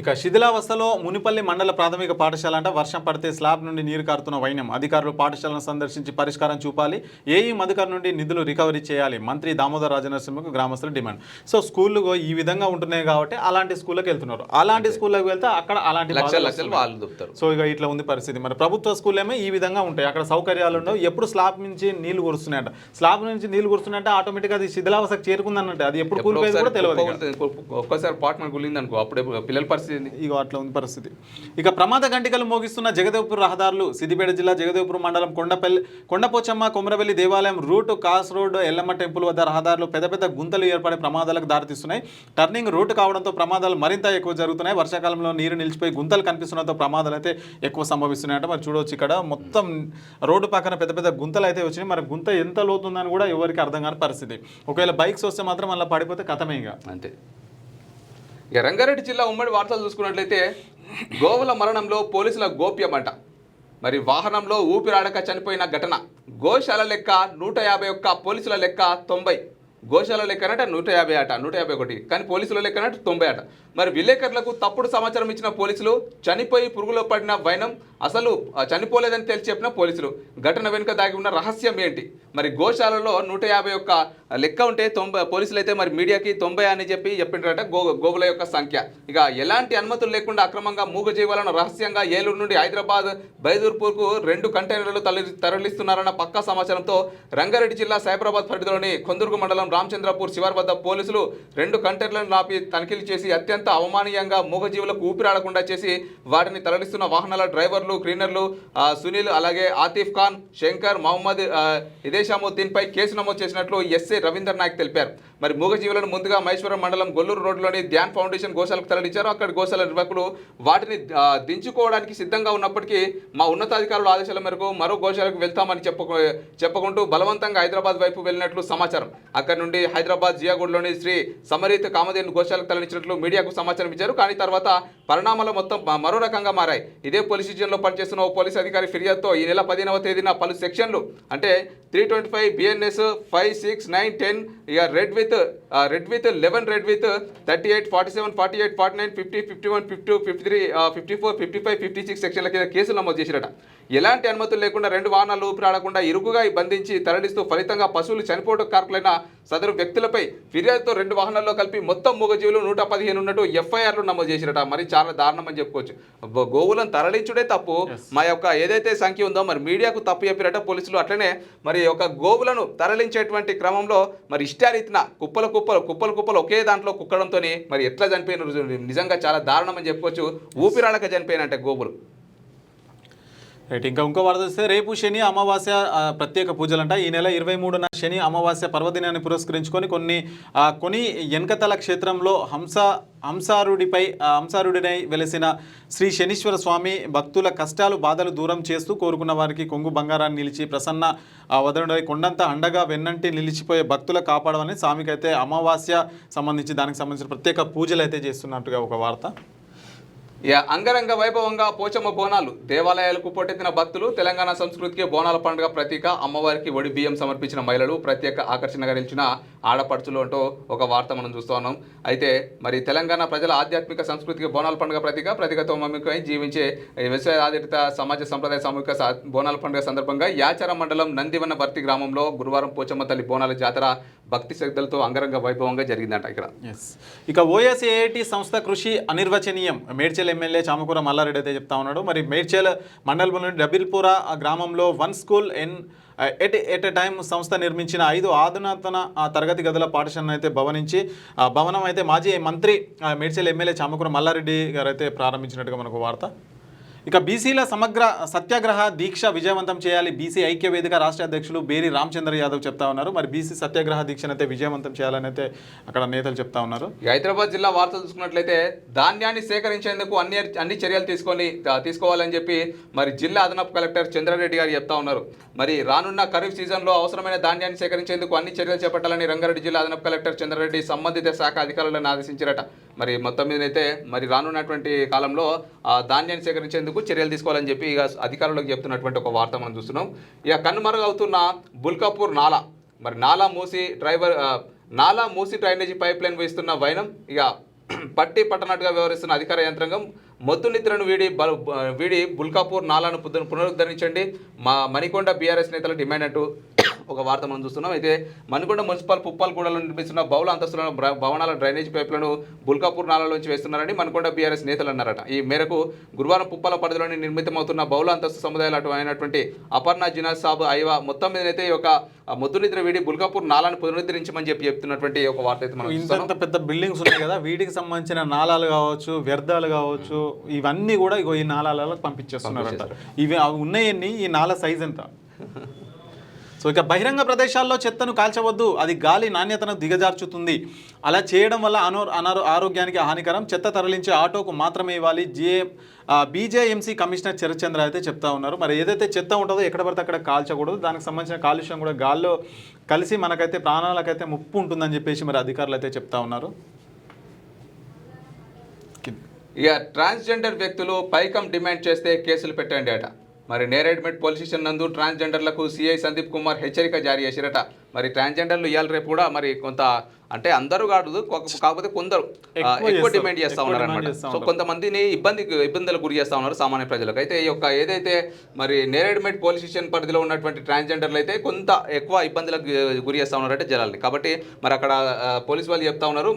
Speaker 2: ఇక శిథిలావస్థలో మునిపల్లి మండల ప్రాథమిక పాఠశాల అంట వర్షం పడితే స్లాబ్ నుండి నీరు కారుతున్న వైనం. అధికారులు పాఠశాలను సందర్శించి పరిష్కారం చూపాలి. ఏఈ మధుకర్ నుండి నిధులు రికవరీ చేయాలి. మంత్రి దామోదర్ రాజనరసింహకు గ్రామస్తుల డిమాండ్. సో స్కూళ్ళు ఈ విధంగా ఉంటున్నాయి కాబట్టి అలాంటి స్కూళ్ళకి వెళ్తున్నారు. అలాంటి స్కూళ్ళకి వెళ్తే అక్కడ అలాంటి
Speaker 1: లక్షలు వాళ్ళు దొరుకుతారు.
Speaker 2: సో ఇక ఇట్లా ఉంది పరిస్థితి. మరి ప్రభుత్వ స్కూల్ ఏమో ఈ విధంగా ఉంటాయి, అక్కడ సౌకర్యాలు ఉండవు. ఎప్పుడు స్లాబ్ నుంచి నీళ్లు కురుస్తున్నాయంట. స్లాబ్ నుంచి నీళ్లు కురుస్తున్నాయంటే ఆటోమేటిక్గా అది శిథిలావస్థకు చేరుకుందన్నట్టు. అది ఎప్పుడు కూలిపోయింది కూడా తెలియదు.
Speaker 1: ఒక్కసారి పాట్ మనకు గుళ్ళింది అనుకో అప్పుడే పిల్లల పరిస్థితి.
Speaker 2: ఇగో అట్లా ఉంది పరిస్థితి. ఇక ప్రమాద గంటికలు మోగిస్తున్న జగదేవ్పూర్ రహదారులు. సిద్దిపేట జిల్లా జగదేవ్పూర్ మండలం కొండపోచమ్మ కొమరవెల్లి దేవాలయం route, cross road, Yellamma temple వద్ద రహదారులు పెద్ద గుంతలు ఏర్పడే ప్రమాదాలకు దారితీస్తున్నాయి. టర్నింగ్ రూట్ కావడంతో ప్రమాదాలు మరింత ఎక్కువ జరుగుతున్నాయి. వర్షాకాలంలో నీరు నిలిచిపోయి గుంతలు కనిపిస్తుండటంతో ప్రమాదాలు అయితే ఎక్కువ సంభవిస్తున్నాయంట. మరి చూడవచ్చు ఇక్కడ మొత్తం రోడ్డు పక్కన పెద్ద గుంతలు అయితే వచ్చినాయి. మరి గుంత ఎంత లోతుందని కూడా ఎవరికి అర్థం కాని పరిస్థితి. ఒకవేళ బైక్స్ వస్తే మాత్రం అలా పడిపోతే కథమే ఇక
Speaker 1: అంతే. ఇక రంగారెడ్డి జిల్లా ఉమ్మడి వార్తలు చూసుకున్నట్లయితే గోవుల మరణంలో పోలీసుల గోప్యమంట. మరి వాహనంలో ఊపిరాడక చనిపోయిన ఘటన. గోశాల లెక్క 151, పోలీసుల లెక్క 90. గోశాల లెక్కనంటే 150 అట, 151, కానీ పోలీసుల లెక్కనంటే 90 అట. మరి విలేకరులకు తప్పుడు సమాచారం ఇచ్చిన పోలీసులు, చనిపోయి పురుగులో పడిన వైనం, అసలు చనిపోలేదని తెలిసి చెప్పిన పోలీసులు. ఘటన వెనుక దాగి ఉన్న రహస్యం ఏంటి? మరి గోశాలలో 151 లెక్క ఉంటే 90 పోలీసులు అయితే మరి మీడియాకి 90 అని చెప్పిండ్రట గోవుల యొక్క సంఖ్య. ఇక ఎలాంటి అనుమతులు లేకుండా అక్రమంగా మూగజీవాలను రహస్యంగా ఏలూరు నుండి హైదరాబాద్ బైదూర్పూర్కు 2 కంటైనర్లు తరలిస్తున్నారన్న పక్కా సమాచారంతో రంగారెడ్డి జిల్లా సైబరాబాద్ పరిధిలోని కొందుర్గు మండలం రామచంద్రపూర్ శివార్ వద్ద పోలీసులు 2 కంటైనర్లను నాపి తనిఖీలు చేసి అత్యంత అవమానీయంగా మూగజీవులకు ఊపిరాడకుండా చేసి వాటిని తరలిస్తున్న వాహనాల డ్రైవర్లు, క్లీనర్లు సునీల్, అలాగే ఆతిఫ్ ఖాన్, శంకర్, మహమ్మద్ ఇదేషాముద్దీన్ పై కేసు నమోదు చేసినట్లు ఎస్ఐ రవీందర్ నాయక్ తెలిపారు. మరి మూగజీవులను ముందుగా మహేశ్వరం మండలం గొల్లూరు రోడ్లోని ధ్యాన్ ఫౌండేషన్ గోశాలకు తరలించారు. అక్కడ గోశాల నిర్వాహకులు వాటిని దించుకోవడానికి సిద్ధంగా ఉన్నప్పటికీ మా ఉన్నతాధికారుల ఆదేశాల మేరకు మరో గోశాలకు వెళ్తామని చెప్పుకుంటూ బలవంతంగా హైదరాబాద్ వైపు వెళ్ళినట్లు సమాచారం. అక్కడ నుండి హైదరాబాద్ జియాగూడలోని శ్రీ సమరీత్ కామధేను గోశాలకు తరలించినట్లు మీడియాకు సమాచారం ఇచ్చారు. కానీ తర్వాత పరిణామాలు మొత్తం మరో రకంగా మారాయి. ఇదే పోలీస్ స్టేషన్లో పనిచేస్తున్న ఓ పోలీస్ అధికారి ఫిర్యాదుతో ఈ నెల 15వ తేదీన పలు సెక్షన్లు అంటే 325 BNS 5, 6, 9, 10 ఇక రెడ్ విత్ 11, రెడ్ విత్ 38, 47, 48, 49, 50, 51, 52, 53, 54, 55, 56 సెక్షన్ల కింద కేసులు నమోదు చేసిరట. ఎలాంటి అనుమతులు లేకుండా 2 వాహనాలు ఊపిరాడకుండా ఇరుకుగా బంధించి తరలిస్తూ ఫలితంగా పశువులు చనిపోవడం కారకులైన సదరు వ్యక్తులపై ఫిర్యాదుతో 2 వాహనాల్లో కలిపి మొత్తం మూగజీవులు 115 ఉన్నట్టు FIRలు నమోదు చేసిరట. మరి చాలా దారుణం అని చెప్పుకోవచ్చు. గోవులను తరలించుడే తప్పు, మా యొక్క ఏదైతే సంఖ్య ఉందో మరి మీడియాకు తప్పు చెప్పిరట పోలీసులు. అట్లనే మరి ఒక గోవులను తరలించేటువంటి క్రమంలో మరి ఇష్టారీతిన కుప్పలు ఒకే దాంట్లో కుక్కడంతో మరి ఎట్లా చనిపోయిన నిజంగా చాలా దారుణం అని చెప్పుకోవచ్చు. ఊపిరాడక చనిపోయినంటే గోవులు.
Speaker 2: రైట్. ఇంకో వార్త వస్తే రేపు శని అమావాస్య ప్రత్యేక పూజలంట. ఈ నెల 23న శని అమావాస్య పర్వదినాన్ని పురస్కరించుకొని కొన్ని ఎన్కతల క్షేత్రంలో హంసారుడినై వెలిసిన శ్రీ శనీశ్వర స్వామి భక్తుల కష్టాలు బాధలు దూరం చేస్తూ కోరుకున్న వారికి కొంగు బంగారాన్ని నిలిచి ప్రసన్న వదనుడై కొండంత అండగా వెన్నంటి నిలిచిపోయే భక్తుల కాపాడమని స్వామికి అయితే అమావాస్య దానికి సంబంధించిన ప్రత్యేక పూజలు అయితే చేస్తున్నట్టుగా ఒక వార్త.
Speaker 1: ఇక అంగరంగ వైభవంగా పోచమ్మ బోనాలు దేవాలయాలకు పోటెత్తిన భక్తులు తెలంగాణ సంస్కృతికి బోనాల పండుగ ప్రతీక అమ్మవారికి ఒడి బియ్యం సమర్పించిన మహిళలు ప్రత్యేక ఆకర్షణగా నిలిచిన ఆడపడుచులు అంటూ ఒక వార్త మనం చూస్తూ ఉన్నాం. అయితే మరి తెలంగాణ ప్రజల ఆధ్యాత్మిక సంస్కృతికి బోనాల పండుగ ప్రతీకతో మమేకమై జీవించే వ్యవసాయ ఆధారిత సమాజ సంప్రదాయ సామూహిక బోనాల పండుగ సందర్భంగా యాచారం మండలం నందివన్న భర్తి గ్రామంలో గురువారం పోచమ్మ తల్లి బోనాల జాతర భక్తి శ్రద్ధలతో అంగరంగ వైభవంగా జరిగిందంట ఇక్కడ.
Speaker 2: ఇక ఓఎస్ఏఐటి సంస్థ కృషి అనిర్వచనీయం మేడ్చల్ ఎమ్మెల్యే చామకూర మల్లారెడ్డి అయితే చెప్తా ఉన్నాడు. మరి మేడ్చల్ మండలంలోని డబిల్పుర గ్రామంలో one school at a time సంస్థ నిర్మించిన 5 అధునాతన తరగతి గదుల పాఠశాలను అయితే భవనం అయితే మాజీ మంత్రి మేడ్చల్ ఎమ్మెల్యే చామకూర మల్లారెడ్డి గారు అయితే ప్రారంభించినట్టుగా మనకు వార్త. ఇక బీసీల సమగ్ర సత్యాగ్రహ దీక్ష విజయవంతం చేయాలి బీసీ ఐక్య వేదిక రాష్ట్ర అధ్యక్షులు బేరి రామచంద్ర యాదవ్ చెప్తా ఉన్నారు. మరి బీసీ సత్యాగ్రహ దీక్షనైతే విజయవంతం చేయాలని అయితే అక్కడ నేతలు చెప్తా ఉన్నారు.
Speaker 1: హైదరాబాద్ జిల్లా వార్తలు చూసుకున్నట్లయితే ధాన్యాన్ని సేకరించేందుకు అన్ని చర్యలు తీసుకోవాలని చెప్పి మరి జిల్లా అదనపు కలెక్టర్ చంద్రారెడ్డి గారు చెప్తా ఉన్నారు. మరి రానున్న ఖరీఫ్ సీజన్లో అవసరమైన ధాన్యాన్ని సేకరించేందుకు అన్ని చర్యలు చేపట్టాలని రంగారెడ్డి జిల్లా అదనపు కలెక్టర్ చంద్రారెడ్డి సంబంధిత శాఖ అధికారులను ఆదేశించారట. మరి మొత్తం మీదనైతే మరి రానున్నటువంటి కాలంలో ధాన్యాన్ని సేకరించేందుకు చర్యలు తీసుకోవాలని చెప్పి ఇక అధికారులకు చెప్తున్నటువంటి ఒక వార్త మనం చూస్తున్నాం. ఇక కనుమరుగవుతున్న బుల్కాపూర్ నాలా మరి నాలా మూసి డ్రైనేజీ పైప్ లైన్ వేస్తున్న వైనం ఇక పట్టనట్టుగా వ్యవహరిస్తున్న అధికార యంత్రాంగం మొద్దు నిద్రను వీడి బుల్కాపూర్ నాలాను పునరుద్ధరించండి మణికొండ బీఆర్ఎస్ నేతల డిమాండ్ అంటూ ఒక వార్త మనం చూస్తున్నాం. అయితే మణికొండ మున్సిపల్ పుప్పాలగూడలో నిర్మిస్తున్న బహుళ అంతస్తుల భవనాల డ్రైనేజ్ పైపులను బుల్కాపూర్ నాలాలోంచి వేస్తున్నారని మణికొండ బీఆర్ఎస్ నేతలు అన్నారట. ఈ మేరకు గురువారం పుప్పాల పరిధిలోని నిర్మితమవుతున్న బహుళ అంతస్తు సముదాయాలు అయినటువంటి అపర్ణ జినాజ్ సాబ్ ఐవా మొత్తం మీదనైతే ఒక మొద్దు నిద్ర వీడి బుల్కాపూర్ నాలాను పునరుద్ధరించమని చెప్తున్నటువంటి ఒక వార్త అయితే మనం
Speaker 2: ఇంత పెద్ద బిల్డింగ్స్ ఉన్నాయి కదా, వీటికి సంబంధించిన నాలాలు కావచ్చు, వ్యర్థాలు కావచ్చు, ఇవన్నీ కూడా ఈ నాలాలకు పంపించేస్తున్నారంట. ఇవి ఉన్నాయన్ని ఈ నాల సైజ్ ఎంత? సో ఇక బహిరంగ ప్రదేశాల్లో చెత్తను కాల్చవద్దు, అది గాలి నాణ్యతను దిగజార్చుతుంది. అలా చేయడం వల్ల ఆరోగ్యానికి హానికరం. చెత్త తరలించే ఆటోకు మాత్రమే ఇవ్వాలి. బీజేఎంసీ కమిషనర్ చరచంద్ర అయితే చెప్తా ఉన్నారు. మరి ఏదైతే చెత్త ఉంటుందో ఎక్కడ పడితే అక్కడ కాల్చకూడదు, దానికి సంబంధించిన కాలుష్యం కూడా గాల్లో కలిసి మనకైతే ప్రాణాలకైతే ముప్పు ఉంటుందని చెప్పేసి మరి అధికారులు అయితే చెప్తా ఉన్నారు.
Speaker 1: ఇక ట్రాన్స్జెండర్ వ్యక్తులు పైకం డిమాండ్ చేస్తే కేసులు పెట్టండి అట. మరి నేరేడ్మెట్ పోలీస్ స్టేషన్ నందు ట్రాన్స్జెండర్లకు సిఐ సందీప్ కుమార్ హెచ్చరిక జారీ చేసిరట. మరి ట్రాన్స్జెండర్లు ఇవాళ రేపు కూడా మరి కొంత అంటే అందరూ కాదు, కాకపోతే కొందరు ఎక్కువ డిమాండ్ చేస్తూ ఉన్నారు అనమాట. సో కొంతమందిని ఇబ్బందులకు గురి చేస్తూ ఉన్నారు సామాన్య ప్రజలకు. అయితే ఈ యొక్క ఏదైతే మరి నేరేడ్మెట్ పోలీస్ స్టేషన్ పరిధిలో ఉన్నటువంటి ట్రాన్స్జెండర్లు అయితే కొంత ఎక్కువ ఇబ్బందులకు గురి చేస్తూ ఉన్నారంటే జనాల్ని. కాబట్టి మరి అక్కడ పోలీసు వాళ్ళు చెప్తా ఉన్నారు,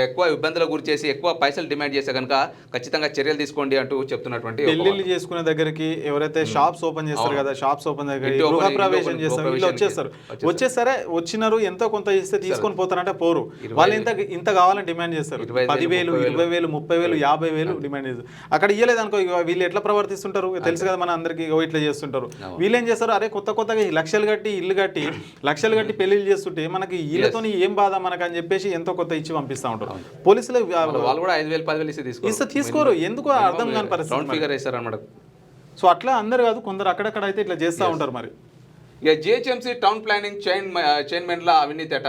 Speaker 1: ఎక్కువ ఇబ్బందులకు గురి చేసి ఎక్కువ పైసలు డిమాండ్ చేస్తే కనుక ఖచ్చితంగా చర్యలు తీసుకోండి అంటూ చెప్తున్నటువంటి.
Speaker 2: పెళ్లిళ్ళు చేసుకునే దగ్గరికి ఎవరైతే షాప్స్ ఓపెన్ చేస్తారు కదా, షాప్స్ ఓపెన్ దగ్గర గృహప్రవేశం చేస్తారు, వీళ్ళు వచ్చేసరే వచ్చినారు ఎంతో కొంత ఇస్తే తీసుకొని పోతారంటే పోరు. వాళ్ళు ఇంత కావాలని డిమాండ్ చేస్తారు. 10,000, 20,000, 30,000, 50,000 డిమాండ్ చేస్తారు. అక్కడ ఇయ్యలేదు అనుకో, వీళ్ళు ఎట్లా ప్రవర్తిస్తుంటారు తెలుసు కదా మన అందరికి, ఇట్లా చేస్తుంటారు. వీళ్ళు ఏం చేస్తారు, అరే కొత్తగా లక్షలు కట్టి పెళ్లిళ్ళు చేస్తుంటే మనకి వీళ్ళతో ఏం బాధ మనకు అని చెప్పేసి ఎంతో కొత్త ఇచ్చి పంపిస్తూ ఉంటారు. పోలీసులు
Speaker 1: వాళ్ళు కూడా 5,000, 10,000
Speaker 2: ఇస్తే తీసుకోరు. ఎందుకు అర్థం కాని పరిస్థితి. సో అట్లా అందరు కాదు, కొందరు అక్కడక్కడ అయితే ఇట్లా చేస్తూ ఉంటారు. మరి
Speaker 1: ఇక జిహెచ్ఎంసీ టౌన్ ప్లానింగ్ చైర్మన్ల అవినీతి అట.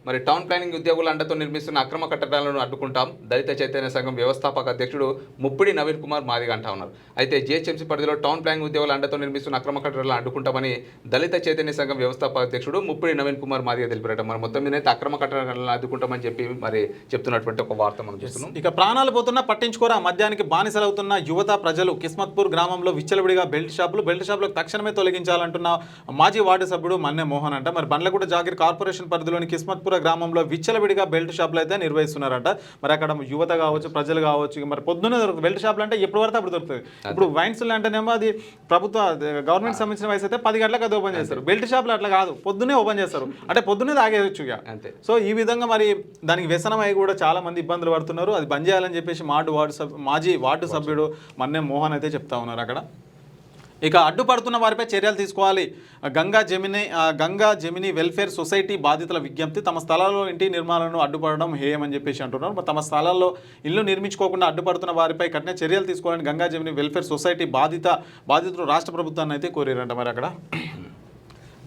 Speaker 1: మరి టౌన్ ప్లానింగ్ ఉద్యోగుల అండతో నిర్మిస్తున్న అక్రమ కట్టడాలను అడ్డుకుంటాం దళిత చైతన్య సంఘం వ్యవస్థాపక అధ్యక్షుడు ముప్పిడి నవీన్ కుమార్ మాదిగ అంటా ఉన్నారు. అయితే జిహెచ్ఎంసీ పరిధిలో టౌన్ ప్లానింగ్ ఉద్యోగుల అండతో నిర్మిస్తున్న అక్రమ కట్టడాలను అడ్డుకుంటామని దళిత చైతన్య సంఘం వ్యవస్థాపక అధ్యక్షుడు ముప్పిడి నవీన్ కుమార్ మాదిగ తెలిపారట. మరి మొత్తం మీద అక్రమ కట్టడాలను అడ్డుకుంటామని చెప్పి మరి చెప్తున్నటువంటి ఒక వార్త మనం చూస్తున్నాం.
Speaker 2: ఇక ప్రాణాలు పోతున్నా పట్టించుకోరా, మద్యానికి బానిసలవుతున్న యువత ప్రజలు. కిస్మత్పూర్ గ్రామంలో విచ్చలవిడిగా బెల్ట్ షాపులకు తక్షణమే తొలగించాలంటున్న మాజీ వార్డు సభ్యుడు మన్నె మోహన్ అంట. మరి బండ్లగూడ జాగీర్ కార్పొరేషన్ పరిధిలోని కిస్మత్పూర్ గ్రామంలో విచ్చలవిడిగా బెల్ట్ షాపులు అయితే నిర్వహిస్తున్నారంట. మరి అక్కడ యువత కావచ్చు, ప్రజలు కావచ్చు, మరి పొద్దున్నే దొరుకుతుంది బెల్ట్ షాపులు అంటే ఎప్పుడు పడితే అప్పుడు దొరుకుతుంది. ఇప్పుడు వైన్స్ అంటేనేమో అది గవర్నమెంట్ సంబంధించిన వయసు అయితే 10 గంటలకు అది ఓపెన్ చేస్తారు. బెల్ట్ షాపులు అట్లా కాదు, పొద్దున్నే ఓపెన్ చేస్తారు, అంటే పొద్దున్నే తాగేయచ్చు ఇక. సో ఈ విధంగా మరి దానికి వ్యసనం అయి కూడా చాలా మంది ఇబ్బందులు పడుతున్నారు. అది బంద్ చేయాలని చెప్పేసి మాజీ వార్డు సభ్యుడు మన్నె మోహన్ అయితే చెప్తా ఉన్నారు అక్కడ. ఇక అడ్డుపడుతున్న వారిపై చర్యలు తీసుకోవాలి. గంగా జమిని వెల్ఫేర్ సొసైటీ బాధితుల విజ్ఞప్తి. తమ స్థలాల్లో ఇంటి నిర్మాణాలను అడ్డుపడడం హేయమని చెప్పేసి అంటున్నారు. తమ స్థలాల్లో ఇల్లు నిర్మించుకోకుండా అడ్డుపడుతున్న వారిపై కఠిన చర్యలు తీసుకోవాలని గంగా జమిని వెల్ఫేర్ సొసైటీ బాధితులు రాష్ట్ర ప్రభుత్వాన్ని అయితే కోరారంట. మరి అక్కడ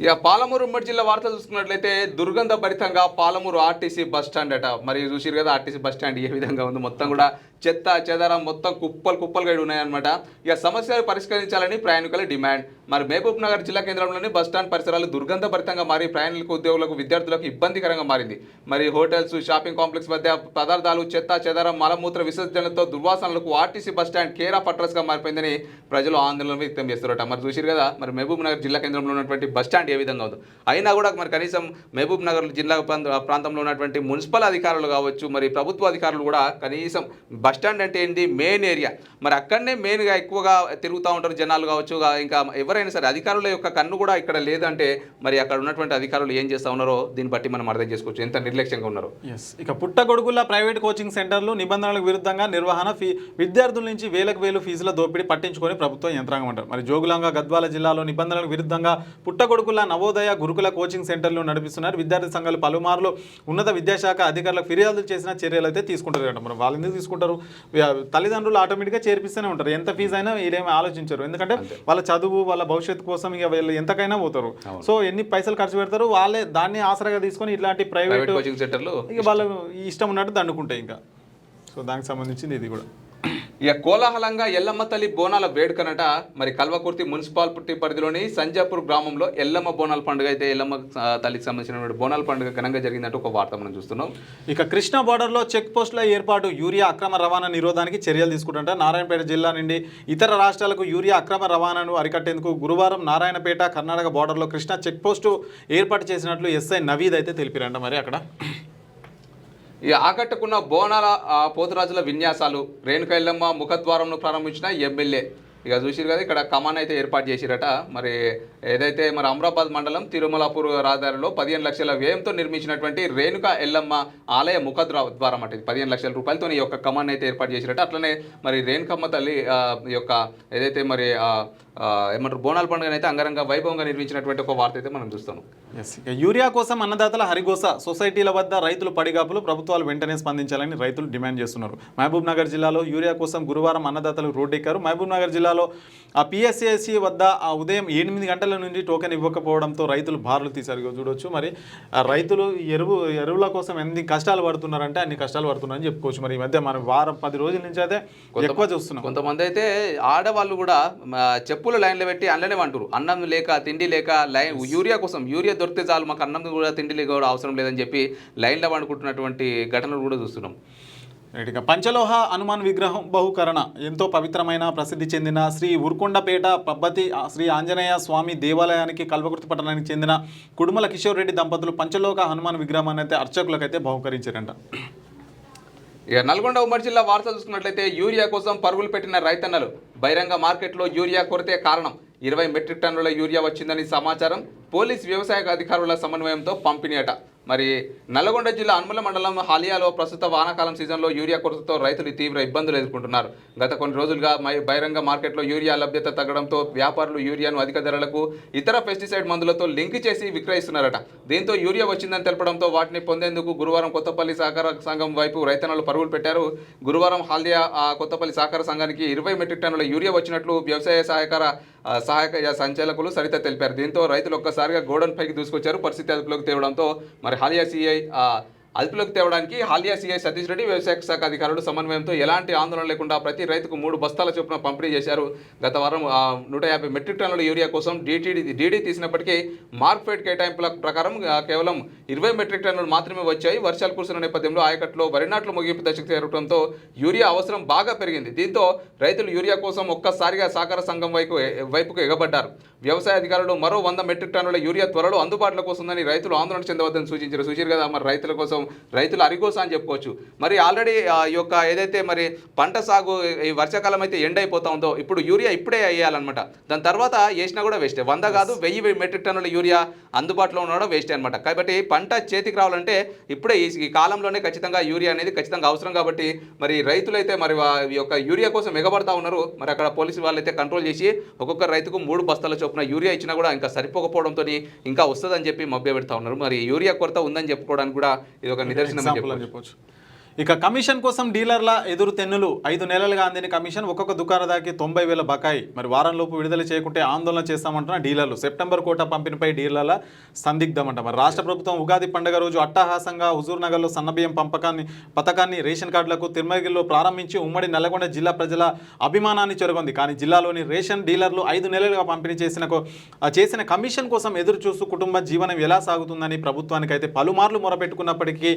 Speaker 1: ఇక పాలమూరు ఉమ్మడి జిల్లా వార్తలు చూసుకున్నట్లయితే దుర్గంధ భరితంగా పాలమూరు ఆర్టీసీ బస్ స్టాండ్ అట. మరి చూసిరు కదా ఆర్టీసీ బస్ స్టాండ్ ఏ విధంగా ఉంది, మొత్తం కూడా చెత్త చెదారం మొత్తం కుప్పలుగా ఉన్నాయన్నమాట. ఇక సమస్యలు పరిష్కరించాలని ప్రయాణికుల డిమాండ్. మరి మహబూబ్ నగర్ జిల్లా కేంద్రంలోని బస్టాండ్ పరిసరాలు దుర్గంధభరితంగా మారి ప్రయాణికులకు, ఉద్యోగులకు, విద్యార్థులకు ఇబ్బందికరంగా మారింది. మరి హోటల్స్, షాపింగ్ కాంప్లెక్స్ మధ్య పదార్థాలు, చెత్త చెదారం, మలమూత్ర విసర్జనలతో దుర్వాసనలకు ఆర్టీసీ బస్టాండ్ కేర్ ఆఫ్ అడ్రస్గా మారిపోయిందని ప్రజలు ఆందోళన వ్యక్తం చేస్తారట. మరి చూసిరు కదా మరి మహబూబ్ నగర్ జిల్లా కేంద్రంలో ఉన్నటువంటి బస్టాండ్ ఏ విధంగా ఉందో. అయినా కూడా మరి కనీసం మహబూబ్ నగర్ జిల్లా ప్రాంతంలో ఉన్నటువంటి మున్సిపల్ అధికారులు కావచ్చు, మరి ప్రభుత్వ అధికారులు కూడా కనీసం బస్టాండ్ అంటే ఏంటి, మెయిన్ ఏరియా, మరి అక్కడనే మెయిన్గా ఎక్కువగా తిరుగుతూ ఉంటారు జనాలు కావచ్చు. ఇంకా ఎవరైనా సరే అధికారుల యొక్క కన్ను కూడా ఇక్కడ లేదంటే మరి అక్కడ ఉన్నటువంటి అధికారులు ఏం చేస్తూ ఉన్నారో దీన్ని బట్టి మనం అర్థం చేసుకోవచ్చు ఎంత నిర్లక్ష్యంగా ఉన్నారో.
Speaker 2: ఇక పుట్టగొడుగుల ప్రైవేట్ కోచింగ్ సెంటర్లు నిబంధనలకు విరుద్ధంగా నిర్వహణ, విద్యార్థుల నుంచి వేల ఫీజుల దోపిడీ పట్టించుకొని ప్రభుత్వం యంత్రాంగం అంటారు. మరి జోగులాంగ, గద్వాల జిల్లాలో నిబంధనలకు విరుద్ధంగా పుట్టగొడుగుల నవోదయ, గురుకుల కోచింగ్ సెంటర్లు నడిపిస్తున్నారు. విద్యార్థి సంఘాలు పలుమార్లు ఉన్నత విద్యాశాఖ అధికారులకు ఫిర్యాదులు చేసిన చర్యలు అయితే తీసుకుంటారు కదా. మరి వాళ్ళు ఎందుకు తీసుకుంటారు? తల్లిదండ్రులు ఆటోమేటిక్గా చేర్పిస్తూనే ఉంటారు. ఎంత ఫీజు అయినా వీళ్ళేమీ ఆలోచించరు. ఎందుకంటే వాళ్ళ చదువు, వాళ్ళ భవిష్యత్తు కోసం ఇక వీళ్ళు ఎంతకైనా పోతారు. సో ఎన్ని పైసలు ఖర్చు పెడతారు, వాళ్ళే దాన్ని ఆసరాగా తీసుకొని ఇట్లాంటి ప్రైవేట్
Speaker 1: కోచింగ్ సెంటర్లు
Speaker 2: ఇక వాళ్ళు ఇష్టం ఉన్నట్టు దండుకుంటాయి. ఇంకా సో దానికి సంబంధించింది ఇది కూడా.
Speaker 1: ఇక కోలాహలంగా ఎల్లమ్మ తల్లి బోనాల వేడుకనట. మరి కల్వకుర్తి మున్సిపాలిటీ పరిధిలోని సంజాపూర్ గ్రామంలో ఎల్లమ్మ బోనాల పండుగ అయితే ఎల్లమ్మ తల్లికి సంబంధించిన బోనాల పండుగ ఘనంగా జరిగిందంటూ ఒక వార్త మనం చూస్తున్నాం.
Speaker 2: ఇక కృష్ణా బార్డర్లో చెక్ పోస్టుల ఏర్పాటు, యూరియా అక్రమ రవాణా నిరోధానికి చర్యలు తీసుకుంటుంట. నారాయణపేట జిల్లా నుండి ఇతర రాష్ట్రాలకు యూరియా అక్రమ రవాణాను అరికట్టేందుకు గురువారం నారాయణపేట కర్ణాటక బార్డర్లో కృష్ణా చెక్ పోస్టు ఏర్పాటు చేసినట్లు ఎస్ఐ నవీద్ అయితే తెలిపారంట. మరి అక్కడ
Speaker 1: ఇక ఆకట్టుకున్న బోనాల పోతురాజుల విన్యాసాలు, రేణుకా ఎల్లమ్మ ముఖద్వారంను ప్రారంభించిన ఎమ్మెల్యే. ఇక చూసిరు కదా ఇక్కడ కమాన్ అయితే ఏర్పాటు చేసిరట. మరి ఏదైతే మరి అమరాబాద్ మండలం తిరుమలాపూర్ రహదారిలో 15 లక్షల వ్యయంతో నిర్మించినటువంటి రేణుకా ఎల్లమ్మ ఆలయ ముఖద్వారం అంటే 15 లక్షల రూపాయలతో ఈ యొక్క కమాన్ అయితే ఏర్పాటు చేసిరట. అట్లనే మరి రేణుకమ్మ తల్లి యొక్క ఏదైతే మరి ఏమంటారు బోనాల పండుగను అయితే అంగరంగ వైభవంగా నిర్మించినటువంటి ఒక వార్త అయితే మనం చూస్తాం.
Speaker 2: యూరియా కోసం అన్నదాతల హరిగోస, సొసైటీల వద్ద రైతులు పడిగాపులు, ప్రభుత్వాలు వెంటనే స్పందించాలని రైతులు డిమాండ్ చేస్తున్నారు. మహబూబ్ నగర్ జిల్లాలో యూరియా కోసం గురువారం అన్నదాతలు రోడ్డెక్కారు. మహబూబ్ నగర్ జిల్లాలో ఆ పిఎస్సిఎస్సి వద్ద ఆ ఉదయం 8 గంటల నుండి టోకెన్ ఇవ్వకపోవడంతో రైతులు బారులు తీశారు. చూడొచ్చు మరి ఆ రైతులు ఎరువుల కోసం ఎన్ని కష్టాలు పడుతున్నారంటే అన్ని కష్టాలు పడుతున్నారని చెప్పుకోవచ్చు. మరి ఈ మధ్య మనం వారం 10 రోజుల నుంచి అయితే ఎక్కువ చూస్తున్నాం.
Speaker 1: కొంతమంది అయితే ఆడవాళ్ళు కూడా చెప్పుల లైన్లో పెట్టి అందులోనే అంటారు, అన్నం లేక తిండి లేక లైన్ యూరియా కోసం, యూరియా దొరికితే చాలు మాకు అన్నం కూడా తిండి లేక కూడా అవసరం లేదని చెప్పి లైన్లో వండుకుంటున్నటువంటి ఘటనలు కూడా చూస్తున్నాం.
Speaker 2: ఇక పంచలోహ హనుమాన్ విగ్రహం బహుకరణ. ఎంతో పవిత్రమైన ప్రసిద్ధి చెందిన శ్రీ ఉర్కొండపేట పబ్బతి శ్రీ ఆంజనేయ స్వామి దేవాలయానికి కల్వకుర్తి పట్టణానికి చెందిన కుడుమల కిషోర్ రెడ్డి దంపతులు పంచలోహ హనుమాన్ విగ్రహాన్ని అయితే అర్చకులకైతే బహుకరించారంట.
Speaker 1: ఇక నల్గొండ ఉమ్మడి జిల్లా వార్త చూసుకున్నట్లయితే యూరియా కోసం పరుగులు పెట్టిన రైతన్నలు, బహిరంగ మార్కెట్లో యూరియా కొరతే కారణం, 20 మెట్రిక్ టన్నుల యూరియా వచ్చిందని సమాచారం, పోలీస్ వ్యవసాయ అధికారుల సమన్వయంతో పంపిణీ అట. మరి నల్గొండ జిల్లా అనుమల మండలం హాలియాలో ప్రస్తుత వానాకాలం సీజన్లో యూరియా కొరతతో రైతులు తీవ్ర ఇబ్బందులు ఎదుర్కొంటున్నారు. గత కొన్ని రోజులుగా బహిరంగ మార్కెట్లో యూరియా లభ్యత తగ్గడంతో వ్యాపారులు యూరియాను అధిక ధరలకు ఇతర పెస్టిసైడ్ మందులతో లింక్ చేసి విక్రయిస్తున్నారట. దీంతో యూరియా వచ్చిందని తెలపడంతో వాటిని పొందేందుకు గురువారం కొత్తపల్లి సహకార సంఘం వైపు రైతన్నలు పరుగులు పెట్టారు. గురువారం హాలియా కొత్తపల్లి సహకార సంఘానికి 20 మెట్రిక్ టన్నుల యూరియా వచ్చినట్లు వ్యవసాయ సహాయక సంచాలకులు సరిత తెలిపారు. దీంతో రైతులు ఒక్కసారిగా గోడౌన్ పైకి దూసుకొచ్చారు. పరిస్థితి అదుపులోకి తేవడంతో మరి హాలియా సిఐ అదుపులోకి తేవడానికి హాలియా సిఐ సతీష్ రెడ్డి వ్యవసాయ శాఖ అధికారులు సమన్వయంతో ఎలాంటి ఆందోళన లేకుండా ప్రతి రైతుకు 3 బస్తాల చొప్పున పంపిణీ చేశారు. గత వారం 150 మెట్రిక్ టన్నుల యూరియా కోసం డీడీ తీసినప్పటికీ మార్కెట్ కేటాయింపుల ప్రకారం కేవలం 20 మెట్రిక్ టన్నులు మాత్రమే వచ్చాయి. వర్షాలు కురుస్తున్న నేపథ్యంలో ఆయకట్లో వరి నాట్లు ముగింపు దశకు చేరడంతో యూరియా అవసరం బాగా పెరిగింది. దీంతో రైతులు యూరియా కోసం ఒక్కసారిగా సహకార సంఘం వైపుకు ఎగబడ్డారు. వ్యవసాయ అధికారులు మరో 100 మెట్రిక్ టన్నుల యూరియా త్వరలో అందుబాటులోకి వస్తుందని రైతులు ఆందోళన చెందవద్దని సూచించారు కదా. మరి రైతుల కోసం రైతులు అరిగోస అని చెప్పుకోవచ్చు. మరి ఆల్రెడీ ఈ యొక్క ఏదైతే మరి పంట సాగు ఈ వర్షాకాలం అయితే ఎండ్ అయిపోతా ఉందో ఇప్పుడు యూరియా ఇప్పుడే వేయాలన్నమాట. దాని తర్వాత వేసినా కూడా వేస్టే. 100 కాదు 1000 మెట్రిక్ టన్నుల యూరియా అందుబాటులో ఉండడం వేస్టే అనమాట. కాబట్టి పంట చేతికి రావాలంటే ఇప్పుడే ఈ కాలంలోనే ఖచ్చితంగా యూరియా అనేది ఖచ్చితంగా అవసరం. కాబట్టి మరి రైతులైతే మరి ఈ యొక్క యూరియా కోసం ఎగబడతా ఉన్నారు. మరి అక్కడ పోలీసు వాళ్ళు అయితే కంట్రోల్ చేసి ఒక్కొక్క రైతుకు 3 బస్తాల చొప్పున యూరియా ఇచ్చినా కూడా ఇంకా సరిపోకపోవడంతో ఇంకా వస్తుందని చెప్పి మభ్య పెడతా ఉన్నారు. మరి యూరియా కొరత ఉందని చెప్పుకోవడానికి కూడా ఇది ఒక నిదర్శనం అని చెప్పొచ్చు.
Speaker 2: ఇక కమిషన్ కోసం డీలర్ల ఎదురు తెన్నులు 5 నెలలుగా అందిన కమిషన్ ఒక్కొక్క దుకాణదారికి 90,000 బకాయి మరి వారంలోపు విడుదల చేయకుంటే ఆందోళన చేస్తామంటున్న డీలర్లు. సెప్టెంబర్ కోటా పంపిణీపై డీలర్ల సందిగ్ధమంట. మరి రాష్ట్ర ప్రభుత్వం ఉగాది పండుగ రోజు అట్టహాసంగా హుజూర్ నగర్లో సన్నబియ్యం పథకాన్ని రేషన్ కార్డులకు తిరుమగిరిలో ప్రారంభించి ఉమ్మడి నల్లగొండ జిల్లా ప్రజల అభిమానాన్ని చెరగొంది. కానీ జిల్లాలోని రేషన్ డీలర్లు 5 నెలలుగా పంపిణీ చేసిన కమిషన్ కోసం ఎదురు చూస్తూ కుటుంబ జీవనం ఎలా సాగుతుందని ప్రభుత్వానికి అయితే పలుమార్లు మొరపెట్టుకున్నప్పటికీ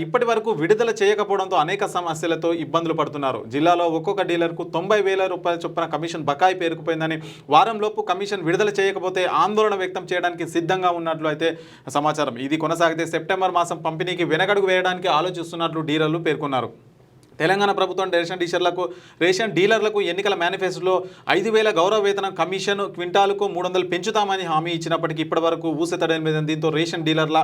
Speaker 2: ఇప్పటి వరకు విడుదల చేయకపోవడంతో అనేక సమస్యలతో ఇబ్బందులు పడుతున్నారు. జిల్లాలో ఒక్కొక్క డీలర్కు 90,000 రూపాయల చొప్పున కమిషన్ బకాయి పేరుకుపోయిందని, వారంలోపు కమిషన్ విడుదల చేయకపోతే ఆందోళన వ్యక్తం చేయడానికి సిద్ధంగా ఉన్నట్లు అయితే సమాచారం. ఇది కొనసాగితే సెప్టెంబర్ మాసం పంపిణీకి వెనకడుగు వేయడానికి ఆలోచిస్తున్నట్లు డీలర్లు పేర్కొన్నారు. తెలంగాణ ప్రభుత్వం రేషన్ డీలర్లకు ఎన్నికల మేనిఫెస్టోలో 5,000 గౌరవ వేతనం కమిషన్ క్వింటాలకు 300 పెంచుతామని హామీ ఇచ్చినప్పటికీ ఇప్పటివరకు ఊసెత్తడం. దీంతో రేషన్ డీలర్ల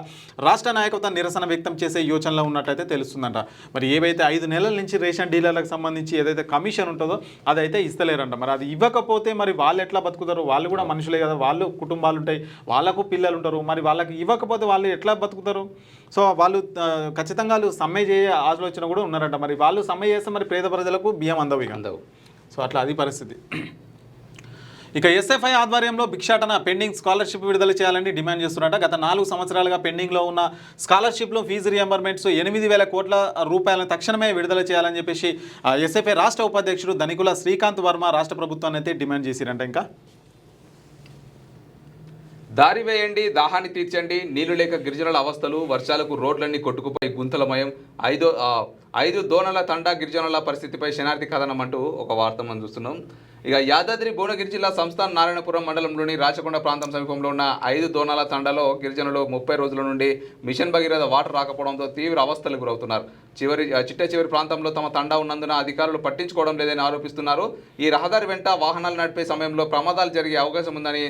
Speaker 2: రాష్ట్ర నాయకత్వం నిరసన వ్యక్తం చేసే యోచనలో ఉన్నట్లయితే తెలుస్తుందంట. మరి ఏవైతే 5 నెలల నుంచి రేషన్ డీలర్లకు సంబంధించి ఏదైతే కమిషన్ ఉంటుందో అదైతే ఇస్తలేరంట. మరి అది ఇవ్వకపోతే మరి వాళ్ళు ఎట్లా బతుకుతారు? వాళ్ళు కూడా మనుషులే కదా, వాళ్ళు కుటుంబాలు ఉంటాయి, వాళ్ళకు పిల్లలు ఉంటారు. మరి వాళ్ళకి ఇవ్వకపోతే వాళ్ళు ఎట్లా బతుకుతారు? సో వాళ్ళు ఖచ్చితంగా సమ్మె చేయ ఆలోచన కూడా ఉన్నారంట. మరి వాళ్ళు సమ్మె చేస్తే మరి పేద ప్రజలకు బియ్యం అందవు. సో అట్లా అది పరిస్థితి. ఇక ఎస్ఎఫ్ఐ ఆధ్వర్యంలో భిక్షాటన పెండింగ్ స్కాలర్షిప్ విడుదల చేయాలని డిమాండ్ చేస్తున్నారట. గత 4 సంవత్సరాలుగా పెండింగ్లో ఉన్న స్కాలర్షిప్లో ఫీజు రియంబర్మెంట్స్ 8,000 కోట్ల రూపాయలను తక్షణమే విడుదల చేయాలని చెప్పేసి ఎస్ఎఫ్ఐ రాష్ట్ర ఉపాధ్యక్షుడు ధనికుల శ్రీకాంత్ వర్మ రాష్ట్ర ప్రభుత్వాన్ని అయితే డిమాండ్ చేసిరంట. ఇంకా
Speaker 1: దారి వేయండి, దాహాన్ని తీర్చండి, నీళ్లు లేక గిరిజనుల అవస్థలు, వర్షాలకు రోడ్లన్నీ కొట్టుకుపోయి గుంతలమయం, 5 దోణల తండా గిరిజనుల పరిస్థితిపై శనార్థి కథనం అంటూ ఒక వార్త మనం చూస్తున్నాం. ఇక యాదాద్రి భువనగిరి జిల్లా సంస్థాన్ నారాయణపురం మండలంలోని రాచకొండ ప్రాంతం సమీపంలో ఉన్న 5 దోణాల తండాలో గిరిజనులు 30 రోజుల నుండి మిషన్ భగీరథ వాటర్ రాకపోవడంతో తీవ్ర అవస్థలకు గురవుతున్నారు. చిట్ట చివరి ప్రాంతంలో తమ తండా ఉన్నందున అధికారులు పట్టించుకోవడం లేదని ఆరోపిస్తున్నారు. ఈ రహదారి వెంట వాహనాలు నడిపే సమయంలో ప్రమాదాలు జరిగే అవకాశం ఉందని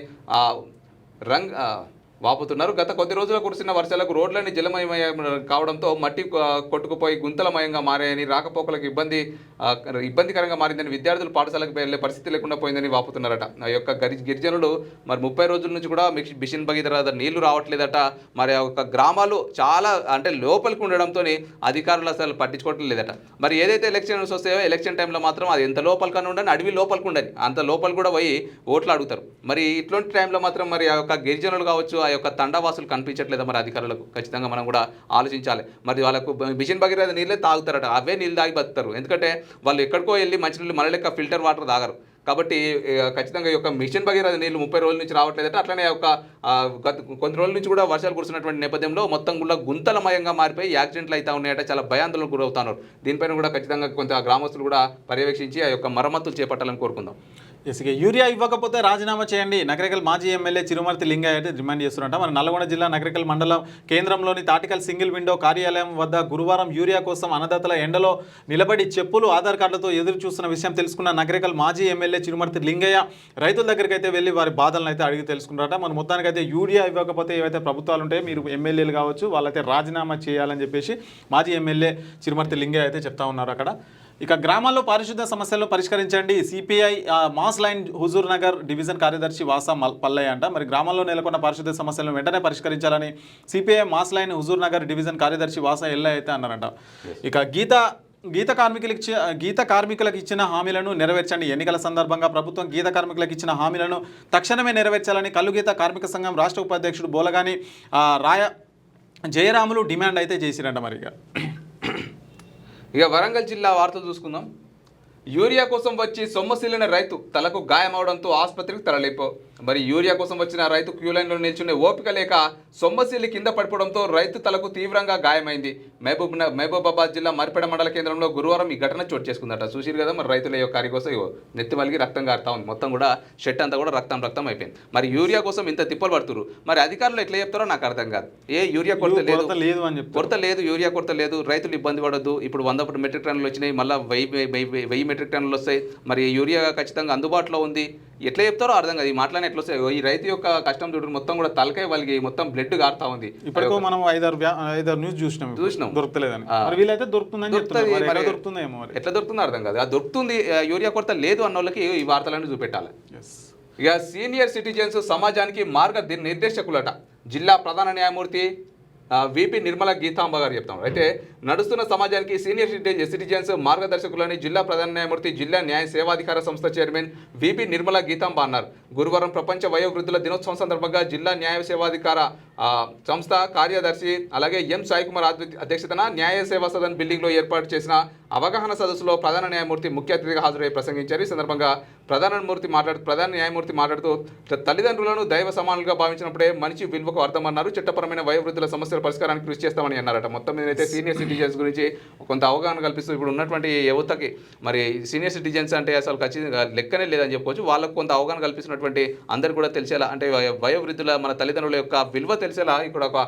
Speaker 1: వాపుతున్నారు. గత కొద్ది రోజులు కురిసిన వర్షాలకు రోడ్లన్నీ జలమయం కావడంతో మట్టి కొట్టుకుపోయి గుంతలమయంగా మారాయని, రాకపోకలకు ఇబ్బందికరంగా మారిందని, విద్యార్థులు పాఠశాలకు వెళ్లే పరిస్థితి లేకుండా పోయిందని వాపుతున్నారట. ఆ యొక్క గిరిజనులు మరి 30 రోజుల నుంచి కూడా మిషన్ భగీరథ నీళ్లు రావట్లేదట. మరి ఆ యొక్క గ్రామాలు చాలా అంటే లోపలికి ఉండడంతో అధికారులు అసలు పట్టించుకోవట్లేదు లేదట. మరి ఏదైతే ఎలక్షన్స్ వస్తాయో ఎలక్షన్ టైంలో మాత్రం అది ఎంత లోపలికన్నా ఉండని, అడవి లోపలికి ఉండని, అంత లోపలికి కూడా పోయి ఓట్లు అడుగుతారు. మరి ఇట్లాంటి టైంలో మాత్రం మరి ఆ యొక్క గిరిజనులు కావచ్చు, ఆ యొక్క తండావాసులు కనిపించట్లేదా? మరి అధికారులకు ఖచ్చితంగా మనం కూడా ఆలోచించాలి. మరి వాళ్ళకు మిషన్ భగీరథ నీళ్ళే తాగుతారట, అవే నీళ్ళు తాగి బతుకుతారు. ఎందుకంటే వాళ్ళు ఎక్కడికో వెళ్ళి మంచినీళ్ళు మన లెక్క ఫిల్టర్ వాటర్ తాగరు. కాబట్టి ఖచ్చితంగా ఈ యొక్క మిషన్ భగీరథ నీళ్ళు 30 రోజుల నుంచి రావట్లేదట. అట్లనే యొక్క కొన్ని రోజుల నుంచి కూడా వర్షాలు కురుస్తున్నటువంటి నేపథ్యంలో మొత్తం కూడా గుంతలమయంగా మారిపోయి యాక్సిడెంట్లు అయితే ఉన్నాయట. చాలా భయాందోళనకు గురవుతున్నారు. దీనిపైన కూడా ఖచ్చితంగా కొంత గ్రామస్తులు కూడా పర్యవేక్షించి ఆ యొక్క మరమ్మతులు చేపట్టాలని కోరుకుందాం.
Speaker 2: ఇక యూరియా ఇవ్వకపోతే రాజీనామా చేయండి, నకరికల్ మాజీ ఎమ్మెల్యే చిరుమర్తి లింగయ్య అయితే డిమాండ్ చేస్తున్నట్ట. మన నల్గొండ జిల్లా నకరికల్ మండలం కేంద్రంలోని తాటికల్ సింగిల్ విండో కార్యాలయం వద్ద గురువారం యూరియా కోసం అన్నదాతల ఎండలో నిలబడి చెప్పులు, ఆధార్ కార్డులతో ఎదురు చూస్తున్న విషయం తెలుసుకున్న నకరికల్ మాజీ ఎమ్మెల్యే చిరుమర్తి లింగయ్య రైతుల దగ్గరికి అయితే వెళ్ళి వారి బాధలను అయితే అడిగి తెలుసుకున్నారట. మన మొత్తానికి అయితే యూరియా ఇవ్వకపోతే ఏవైతే ప్రభుత్వాలు ఉంటాయో మీరు ఎమ్మెల్యేలు కావచ్చు వాళ్ళైతే రాజీనామా చేయాలని చెప్పేసి మాజీ ఎమ్మెల్యే చిరుమర్తి లింగయ్య అయితే చెప్తా ఉన్నారు అక్కడ. ఇక గ్రామాల్లో పారిశుద్ధ్య సమస్యలను పరిష్కరించండి, CPI mass line Huzur Nagar division కార్యదర్శి వాసా పల్లయ్య అంట. మరి గ్రామాల్లో నెలకొన్న పారిశుద్ధ్య సమస్యలను వెంటనే పరిష్కరించాలని CPI mass line Huzur Nagar division కార్యదర్శి వాసా ఎల్లయ్య అయితే అన్నారంట. ఇక గీత కార్మికులకు ఇచ్చిన హామీలను నెరవేర్చండి, ఎన్నికల సందర్భంగా ప్రభుత్వం గీత కార్మికులకు ఇచ్చిన హామీలను తక్షణమే నెరవేర్చాలని కల్లుగీత కార్మిక సంఘం రాష్ట్ర ఉపాధ్యక్షుడు బోలగాని జయరాములు డిమాండ్ అయితే చేసిరంట. మరి
Speaker 1: ఇక వరంగల్ జిల్లా వార్తలు చూసుకుందాం. యూరియా కోసం వచ్చి సొమ్మసిల్లిన రైతు తలకు గాయమవడంతో ఆసుపత్రికి తరలిపో. మరి యూరియా కోసం వచ్చిన రైతు క్యూ లైన్లో నిల్చునే ఓపిక లేక సొమ్మసిల్లి కింద పడిపోవడంతో రైతు తలకు తీవ్రంగా గాయమైంది. మహబూబాబాద్ జిల్లా మరిపేడ మండల కేంద్రంలో గురువారం ఈ ఘటన చోటు చేసుకుందట. చూసిరు కదా, మరి రైతుల యొక్క కారి కోసం నెత్తి వలిగి రక్తం కారుతా ఉంది. మొత్తం కూడా షెట్ అంతా కూడా రక్తం అయిపోయింది. మరి యూరియా కోసం ఇంత తిప్పలు పడుతురు. మరి అధికారులు ఎట్లా చెప్తారో నాకు అర్థం కాదు. యూరియా కొరత లేదు, యూరియా కొరత లేదు, రైతులు ఇబ్బంది పడద్దు. ఇప్పుడు 100 మెట్రిక్ టన్నులు వచ్చినాయి, మళ్ళీ 1000 మెట్రిక్ టన్నులు వస్తాయి. మరి యూరియా ఖచ్చితంగా అందుబాటులో ఉంది. ఎట్లా చెప్తారో అర్థం కాదు. ఈ మాటలని ఎట్లా వస్తాయి? ఈ రైతు యొక్క కష్టం చూడు, మొత్తం కూడా తలకాయ వాళ్ళకి మొత్తం బ్లడ్ కారుతా ఉంది.
Speaker 2: ఇప్పటికో మనం 5-6 న్యూస్ చూసినాం దొరకలేదని. వీళ్ళైతే దొరుకుతుందని చెప్తున్నారు.
Speaker 1: ఎట్లా దొరుకుతుందో అర్థం కాదు. అది దొరుకుతుంది, యూరియా కొరత లేదు అన్న వాళ్ళకి ఈ వార్తలన్నీ చూపెట్టాలి. ఇక సీనియర్ సిటిజన్స్ సమాజానికి నిర్దేశకులట జిల్లా ప్రధాన న్యాయమూర్తి విపి నిర్మల గీతాంబ గారు చెప్తాం. అయితే నడుస్తున్న సమాజానికి సీనియర్ సిటిజన్స్ మార్గదర్శకులని జిల్లా ప్రధాన న్యాయమూర్తి జిల్లా న్యాయ సేవాధికార సంస్థ చైర్మన్ విపి నిర్మలా గీతాంబ అన్నారు. గురువారం ప్రపంచ వయోవృద్ధుల దినోత్సవం సందర్భంగా జిల్లా న్యాయ సేవాధికార సంస్థ కార్యదర్శి అలాగే ఎం సాయికుమార్ అధ్యక్షతన న్యాయ సేవా సదన్ బిల్డింగ్లో ఏర్పాటు చేసిన అవగాహన సదస్సులో ప్రధాన న్యాయమూర్తి ముఖ్య అతిథిగా హాజరై ప్రసంగించారు. ఈ సందర్భంగా ప్రధాన న్యాయమూర్తి మాట్లాడుతూ తల్లిదండ్రులను దైవ సమానులుగా భావించినప్పుడే మనిషి విలువకు అర్థమన్నారు. చట్టపరమైన వయోవృద్ధుల సమస్యల పరిష్కారానికి కృషి చేస్తామని అన్నారట. మొత్తం మీద అయితే సీనియర్ సిటిజన్స్ గురించి కొంత అవగాహన కల్పిస్తూ ఇప్పుడు ఉన్నటువంటి యువతకి మరి సీనియర్ సిటిజన్స్ అంటే అసలు ఖచ్చితంగా లెక్కనే లేదని చెప్పుకోవచ్చు. వాళ్ళకు కొంత అవగాహన కల్పిస్తున్నటువంటి అందరు కూడా తెలిసేలా అంటే వయోవృద్ధుల మన తల్లిదండ్రుల యొక్క విలువ తెలిసేలా ఇక్కడ ఒక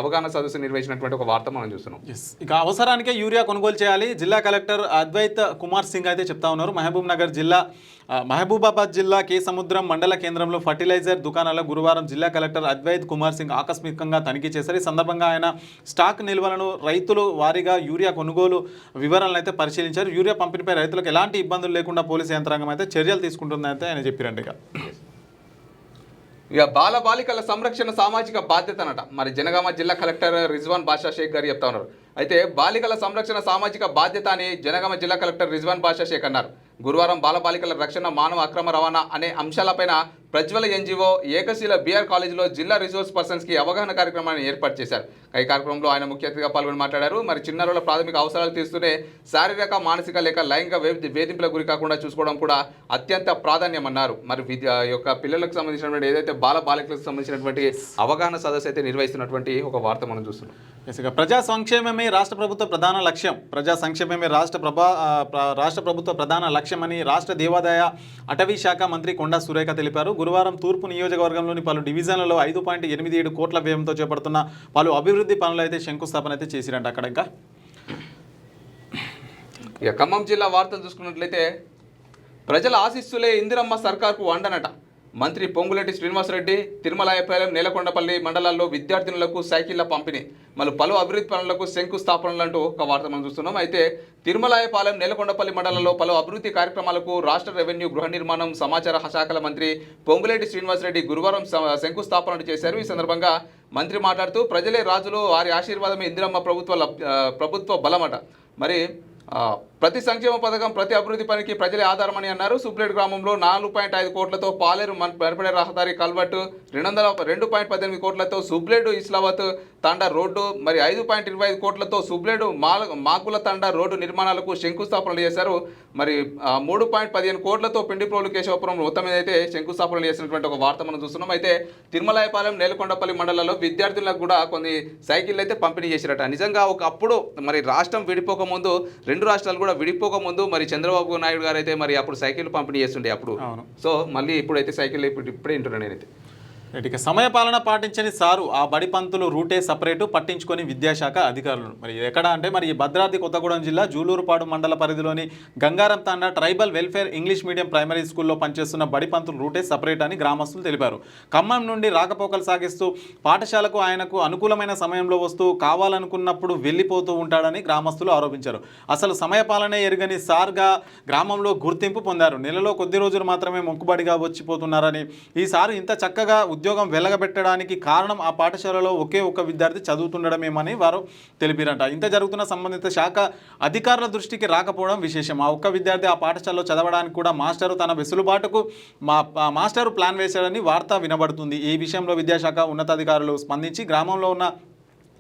Speaker 1: అవగాహన సదస్సు నిర్వహించినటువంటి ఒక వార్త మనం చూస్తున్నాం.
Speaker 2: ఇక అవసరానికే యూరియా కొనుగోలు చేయాలి జిల్లా కలెక్టర్ అద్వైత్ కుమార్ సింగ్ అయితే చెప్తా ఉన్నారు. మహబూబాబాద్ జిల్లా కే సముద్రం మండల కేంద్రంలో ఫర్టిలైజర్ దుకాణాల గురువారం జిల్లా కలెక్టర్ అద్వైత్ కుమార్ సింగ్ ఆకస్మికంగా తనిఖీ చేశారు. ఈ సందర్భంగా ఆయన స్టాక్ నిల్వలను రైతులు వారీగా యూరియా కొనుగోలు వివరాలను అయితే పరిశీలించారు. యూరియా పంపిణీపై రైతులకు ఎలాంటి ఇబ్బందులు లేకుండా పోలీసు యంత్రాంగం అయితే చర్యలు తీసుకుంటుందని అయితే ఆయన చెప్పారంట.
Speaker 1: ఇక బాలబాలికల సంరక్షణ సామాజిక బాధ్యతనట మరి జనగామ జిల్లా కలెక్టర్ రిజ్వాన్ బాషా షేక్ గారు చెప్తా ఉన్నారు. అయితే బాలికల సంరక్షణ సామాజిక బాధ్యత అని జనగామ జిల్లా కలెక్టర్ రిజ్వాన్ బాషా షేక్ అన్నారు. గురువారం బాలబాలికల రక్షణ మానవ అక్రమ రవాణా అనే అంశాలపైన ప్రజ్వల ఎన్జిఓ ఏకశీల బిఆర్ కాలేజీలో జిల్లా రిసోర్స్ పర్సన్స్కి అవగాహన కార్యక్రమాన్ని ఏర్పాటు చేశారు. ఈ కార్యక్రమంలో ఆయన ముఖ్య అతిథిగా పాల్గొని మాట్లాడారు. మరి చిన్నారుల ప్రాథమిక అవసరాలు తీస్తూనే శారీరక మానసిక లేక లైంగిక వేధింపులకు గురి కాకుండా చూసుకోవడం కూడా అత్యంత ప్రాధాన్యమన్నారు. మరి యొక్క పిల్లలకు సంబంధించినటువంటి ఏదైతే బాలికలకు సంబంధించినటువంటి అవగాహన సదస్సు అయితే నిర్వహిస్తున్నటువంటి ఒక వార్త మనం చూస్తున్నాం.
Speaker 2: ప్రజా సంక్షేమమే రాష్ట్ర ప్రభుత్వ ప్రధాన లక్ష్యం. ప్రజా సంక్షేమమే రాష్ట్ర ప్రభుత్వ ప్రధాన లక్ష్యమని రాష్ట్ర దేవాదాయ అటవీ శాఖ మంత్రి కొండా సురేఖ తెలిపారు. గురువారం తూర్పు నియోజకవర్గంలోని పలు డివిజన్లలో 5.87 కోట్ల వ్యయంతో చేపడుతున్న పలు అభివృద్ధి పనులు అయితే శంకుస్థాపన అయితే చేసిరంట. అక్కడ
Speaker 1: ఇక ఖమ్మం జిల్లా వార్తలు చూసుకున్నట్లయితే ప్రజల ఆశీస్సులే ఇందిరమ్మ సర్కార్కు వండనట. మంత్రి పొంగులేటి శ్రీనివాసరెడ్డి తిరుమలాయపాలెం నేలకొండపల్లి మండలాల్లో విద్యార్థినులకు సైకిళ్ల పంపిణీ పలు అభివృద్ధి పనులకు శంకుస్థాపనలు అంటూ ఒక వార్త మనం చూస్తున్నాం. అయితే తిరుమలాయపాలెం నేలకొండపల్లి మండలంలో పలు అభివృద్ధి కార్యక్రమాలకు రాష్ట్ర రెవెన్యూ గృహ నిర్మాణం సమాచార శాఖల మంత్రి పొంగులేటి శ్రీనివాసరెడ్డి గురువారం శంకుస్థాపన చేశారు. ఈ సందర్భంగా మంత్రి మాట్లాడుతూ ప్రజలే రాజులు, వారి ఆశీర్వాదమే ఇందిరమ్మ ప్రభుత్వ బలమట. మరి ప్రతి సంక్షేమ పథకం ప్రతి అభివృద్ధి పనికి ప్రజలే ఆధారమని అన్నారు. సుబ్లేడ్ గ్రామంలో 4.5 కోట్లతో పాలేరు మర్పడే రహదారి కల్వర్టు, 2.18 కోట్లతో సుబ్లేడు ఇస్లావత్ తండా రోడ్డు, మరి 5.25 కోట్లతో సుబ్లేడు మాకుల తండా రోడ్డు నిర్మాణాలకు శంకుస్థాపనలు చేశారు. మరి 3.15 కోట్లతో పిండిప్రోలు కేశవపురం మొత్తం మీద అయితే శంకుస్థాపనలు చేసినటువంటి ఒక వార్త మనం చూస్తున్నాం. అయితే తిరుమలాయపాలెం నేలకొండపల్లి మండలంలో విద్యార్థులకు కూడా కొన్ని సైకిళ్ళు అయితే పంపిణీ చేశారట. నిజంగా ఒకప్పుడు మరి రాష్ట్రం విడిపోకముందు రెండు రాష్ట్రాలు కూడా విడిపోకముందు మరి చంద్రబాబు నాయుడు గారు అయితే మరి అప్పుడు సైకిల్ పంపిణీ చేస్తుండే అప్పుడు. సో మళ్ళీ ఇప్పుడైతే సైకిల్ ఇప్పుడే వింటున్నాను నేనైతే.
Speaker 2: ఇక సమయపాలన పాటించని సారు ఆ బడి పంతులు రూటే సపరేటు పట్టించుకొని విద్యాశాఖ అధికారులు. మరి ఎక్కడ అంటే మరి భద్రాద్రి కొత్తగూడెం జిల్లా జూలూరుపాడు మండల పరిధిలోని Gangaram Tanda tribal welfare English medium primary స్కూల్లో పనిచేస్తున్న బడి పంతులు రూటే సపరేట్ అని గ్రామస్తులు తెలిపారు. ఖమ్మం నుండి రాకపోకలు సాగిస్తూ పాఠశాలకు ఆయనకు అనుకూలమైన సమయంలో వస్తూ కావాలనుకున్నప్పుడు వెళ్ళిపోతూ ఉంటాడని గ్రామస్తులు ఆరోపించారు. అసలు సమయపాలనే ఎరుగని సార్గా గ్రామంలో గుర్తింపు పొందారు. నెలలో కొద్ది రోజులు మాత్రమే మొక్కుబడిగా వచ్చిపోతున్నారని, ఈసారి ఇంత చక్కగా ఉద్యోగం వెలగబెట్టడానికి కారణం ఆ పాఠశాలలో ఒకే ఒక్క విద్యార్థి చదువుతుండడమేమని వారు తెలిపారంట. ఇంత జరుగుతున్న సంబంధిత శాఖ అధికారుల దృష్టికి రాకపోవడం విశేషం. ఆ ఒక్క విద్యార్థి ఆ పాఠశాలలో చదవడానికి కూడా మాస్టరు తన వెసులుబాటుకు మాస్టరు ప్లాన్ వేశాడని వార్త వినబడుతుంది. ఈ విషయంలో విద్యాశాఖ ఉన్నతాధికారులు స్పందించి గ్రామంలో ఉన్న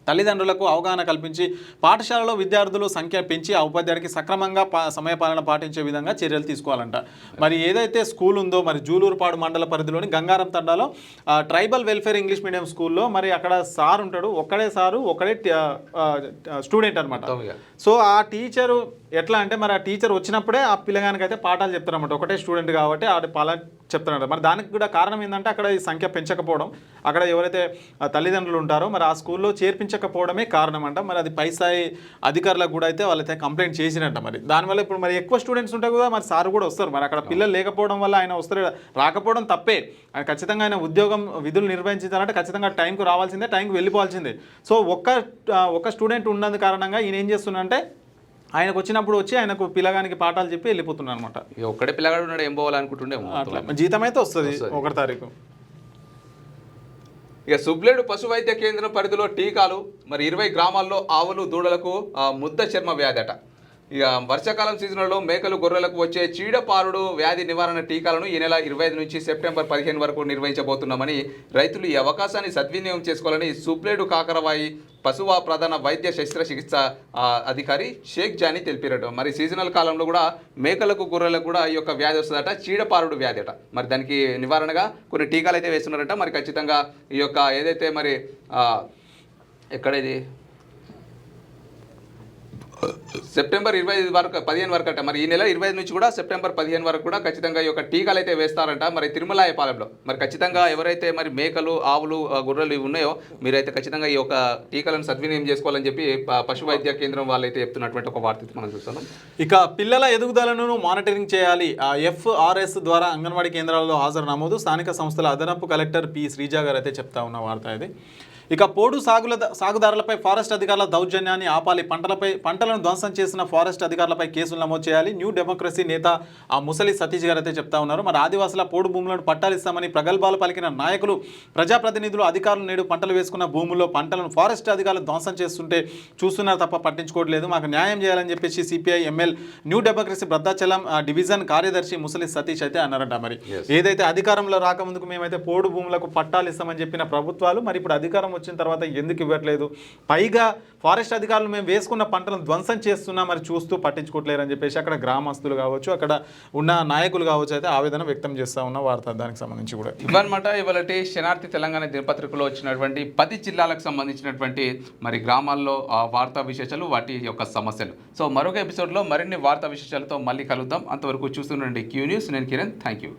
Speaker 2: తల్లిదండ్రులకు అవగాహన కల్పించి పాఠశాలలో విద్యార్థుల సంఖ్య పెంచి ఆ ఉపాధ్యాయుడికి సక్రమంగా సమయపాలన పాటించే విధంగా చర్యలు తీసుకోవాలంట. మరి ఏదైతే స్కూల్ ఉందో మరి జూలూరుపాడు మండల పరిధిలోని గంగారం తండాలో ట్రైబల్ వెల్ఫేర్ ఇంగ్లీష్ మీడియం స్కూల్లో మరి అక్కడ సార్ ఉంటాడు, ఒకడే స్టూడెంట్ అనమాట. సో ఆ టీచరు ఎట్లా అంటే మరి ఆ టీచర్ వచ్చినప్పుడే ఆ పిల్లగానికి అయితే పాఠాలు చెప్తారన్నమాట. ఒకటే స్టూడెంట్ కాబట్టి ఆ పాల చెప్తున్నాడు. మరి దానికి కూడా కారణం ఏంటంటే అక్కడ ఈ సంఖ్య పెంచకపోవడం, అక్కడ ఎవరైతే తల్లిదండ్రులు ఉంటారో మరి ఆ స్కూల్లో చేర్పించకపోవడమే కారణం అంట. మరి అది పై స్థాయి అధికారులకు కూడా అయితే వాళ్ళైతే కంప్లైంట్ చేసినట్ట. మరి దానివల్ల ఇప్పుడు మరి ఎక్కువ స్టూడెంట్స్ ఉంటాయి కదా, మరి సార్ కూడా వస్తారు. మరి అక్కడ పిల్లలు లేకపోవడం వల్ల ఆయన వస్తారు, రాకపోవడం తప్పే. ఆయన ఖచ్చితంగా ఆయన ఉద్యోగం విధులు నిర్వహించాలంటే ఖచ్చితంగా టైంకు రావాల్సిందే, టైంకి వెళ్ళిపోవాల్సిందే. సో ఒక్క స్టూడెంట్ ఉన్నందు కారణంగా ఈయన ఏం చేస్తున్నాడంటే ఆయనకు వచ్చినప్పుడు వచ్చి ఆయనకు పిల్లగానికి పాఠాలు చెప్పి వెళ్ళిపోతున్నాడు అనమాట.
Speaker 1: ఒక్కడే పిల్లగాడు ఉన్నాడు, ఏం పోవాలనుకుంటుండే
Speaker 2: జీతం అయితే వస్తుంది 1వ తారీఖు.
Speaker 1: ఇక సుబ్లేడు పశు వైద్య కేంద్రం పరిధిలో టీకాలు మరి 20 గ్రామాల్లో ఆవులు దూడలకు ముద్ద చర్మ వ్యాధట. ఇక వర్షాకాలం సీజన్లలో మేకలు గొర్రెలకు వచ్చే చీడపారుడు వ్యాధి నివారణ టీకాలను ఈ నెల 25 నుంచి సెప్టెంబర్ 15 వరకు నిర్వహించబోతున్నామని రైతులు ఈ అవకాశాన్ని సద్వినియోగం చేసుకోవాలని సుబ్లేడు కాకరవాయి పశువ ప్రధాన వైద్య శస్త్రచికిత్స అధికారి షేక్ జానీ తెలిపారట. మరి సీజనల్ కాలంలో కూడా మేకలకు గొర్రెలకు కూడా ఈ యొక్క వ్యాధి వస్తుందట, చీడపారుడు వ్యాధి అట. మరి దానికి నివారణగా కొన్ని టీకాలు అయితే వేస్తున్నారట. మరి ఖచ్చితంగా ఈ యొక్క ఏదైతే మరి ఎక్కడ ఇది సెప్టెంబర్ 25 వరకు 15 వరకు అట. మరి ఈ నెల 25 నుంచి కూడా సెప్టెంబర్ 15 వరకు కూడా ఖచ్చితంగా ఈ యొక్క టీకాలు అయితే వేస్తారంట. మరి తిరుమలాయపాలెంలో మరి ఖచ్చితంగా ఎవరైతే మరి మేకలు ఆవులు గొర్రెలు ఇవి ఉన్నాయో మీరైతే ఖచ్చితంగా ఈ యొక్క టీకాలను సద్వినియోగం చేసుకోవాలని చెప్పి పశు వైద్య కేంద్రం వాళ్ళైతే చెప్తున్నటువంటి ఒక వార్త మనం చూస్తున్నాం.
Speaker 2: ఇక పిల్లల ఎదుగుదలను మానిటరింగ్ చేయాలి. FRS ద్వారా అంగన్వాడీ కేంద్రాల్లో హాజరు నమోదు. స్థానిక సంస్థల అదనపు కలెక్టర్ పి శ్రీజా గారు అయితే చెప్తా ఉన్న వార్త ఇది. ఇక పోడు సాగుదారులపై ఫారెస్ట్ అధికారుల దౌర్జన్యాన్ని ఆపాలి. పంటలను ధ్వంసం చేసిన ఫారెస్ట్ అధికారులపై కేసులు నమోదు చేయాలి. న్యూ డెమోక్రసీ నేత ముసలి సతీష్ గారు అయితే చెప్తా ఉన్నారు. మరి ఆదివాసుల పోడు భూములను పట్టాలిస్తామని ప్రగల్భాలు పలికిన నాయకులు, ప్రజాప్రతినిధులు, అధికారులు నేడు పంటలు వేసుకున్న భూముల్లో పంటలను ఫారెస్ట్ అధికారులు ధ్వంసం చేస్తుంటే చూస్తున్నారు తప్ప పట్టించుకోవట్లేదు. మాకు న్యాయం చేయాలని చెప్పేసి CPI ML new democracy Bhadrachalam division కార్యదర్శి ముసలి సతీష్ అయితే అన్నారంట. మరి ఏదైతే అధికారంలో రాకముందుకు మేమైతే పోడు భూములకు పట్టాలు ఇస్తామని చెప్పిన ప్రభుత్వాలు మరి ఇప్పుడు అధికారం వచ్చిన తర్వాత ఎందుకు ఇవ్వట్లేదు, పైగా ఫారెస్ట్ అధికారులు మేము వేసుకున్న పంటలను ధ్వంసం చేస్తున్నా మరి చూస్తూ పట్టించుకోవట్లేరు అని చెప్పేసి అక్కడ గ్రామస్తులు కావచ్చు, అక్కడ ఉన్న నాయకులు కావచ్చు అయితే ఆవేదన వ్యక్తం చేస్తూ ఉన్న వార్త దానికి సంబంధించి కూడా
Speaker 1: ఇవన్నమాట. ఇవాళ శనార్థి తెలంగాణ దినపత్రికలో వచ్చినటువంటి 10 జిల్లాలకు సంబంధించినటువంటి మరి గ్రామాల్లో వార్తా విశేషాలు, వాటి యొక్క సమస్యలు. సో మరొక ఎపిసోడ్లో మరిన్ని వార్తా విశేషాలతో మళ్ళీ కలుద్దాం. అంతవరకు చూస్తుండండి క్యూ న్యూస్. నేను కిరణ్. Thank you.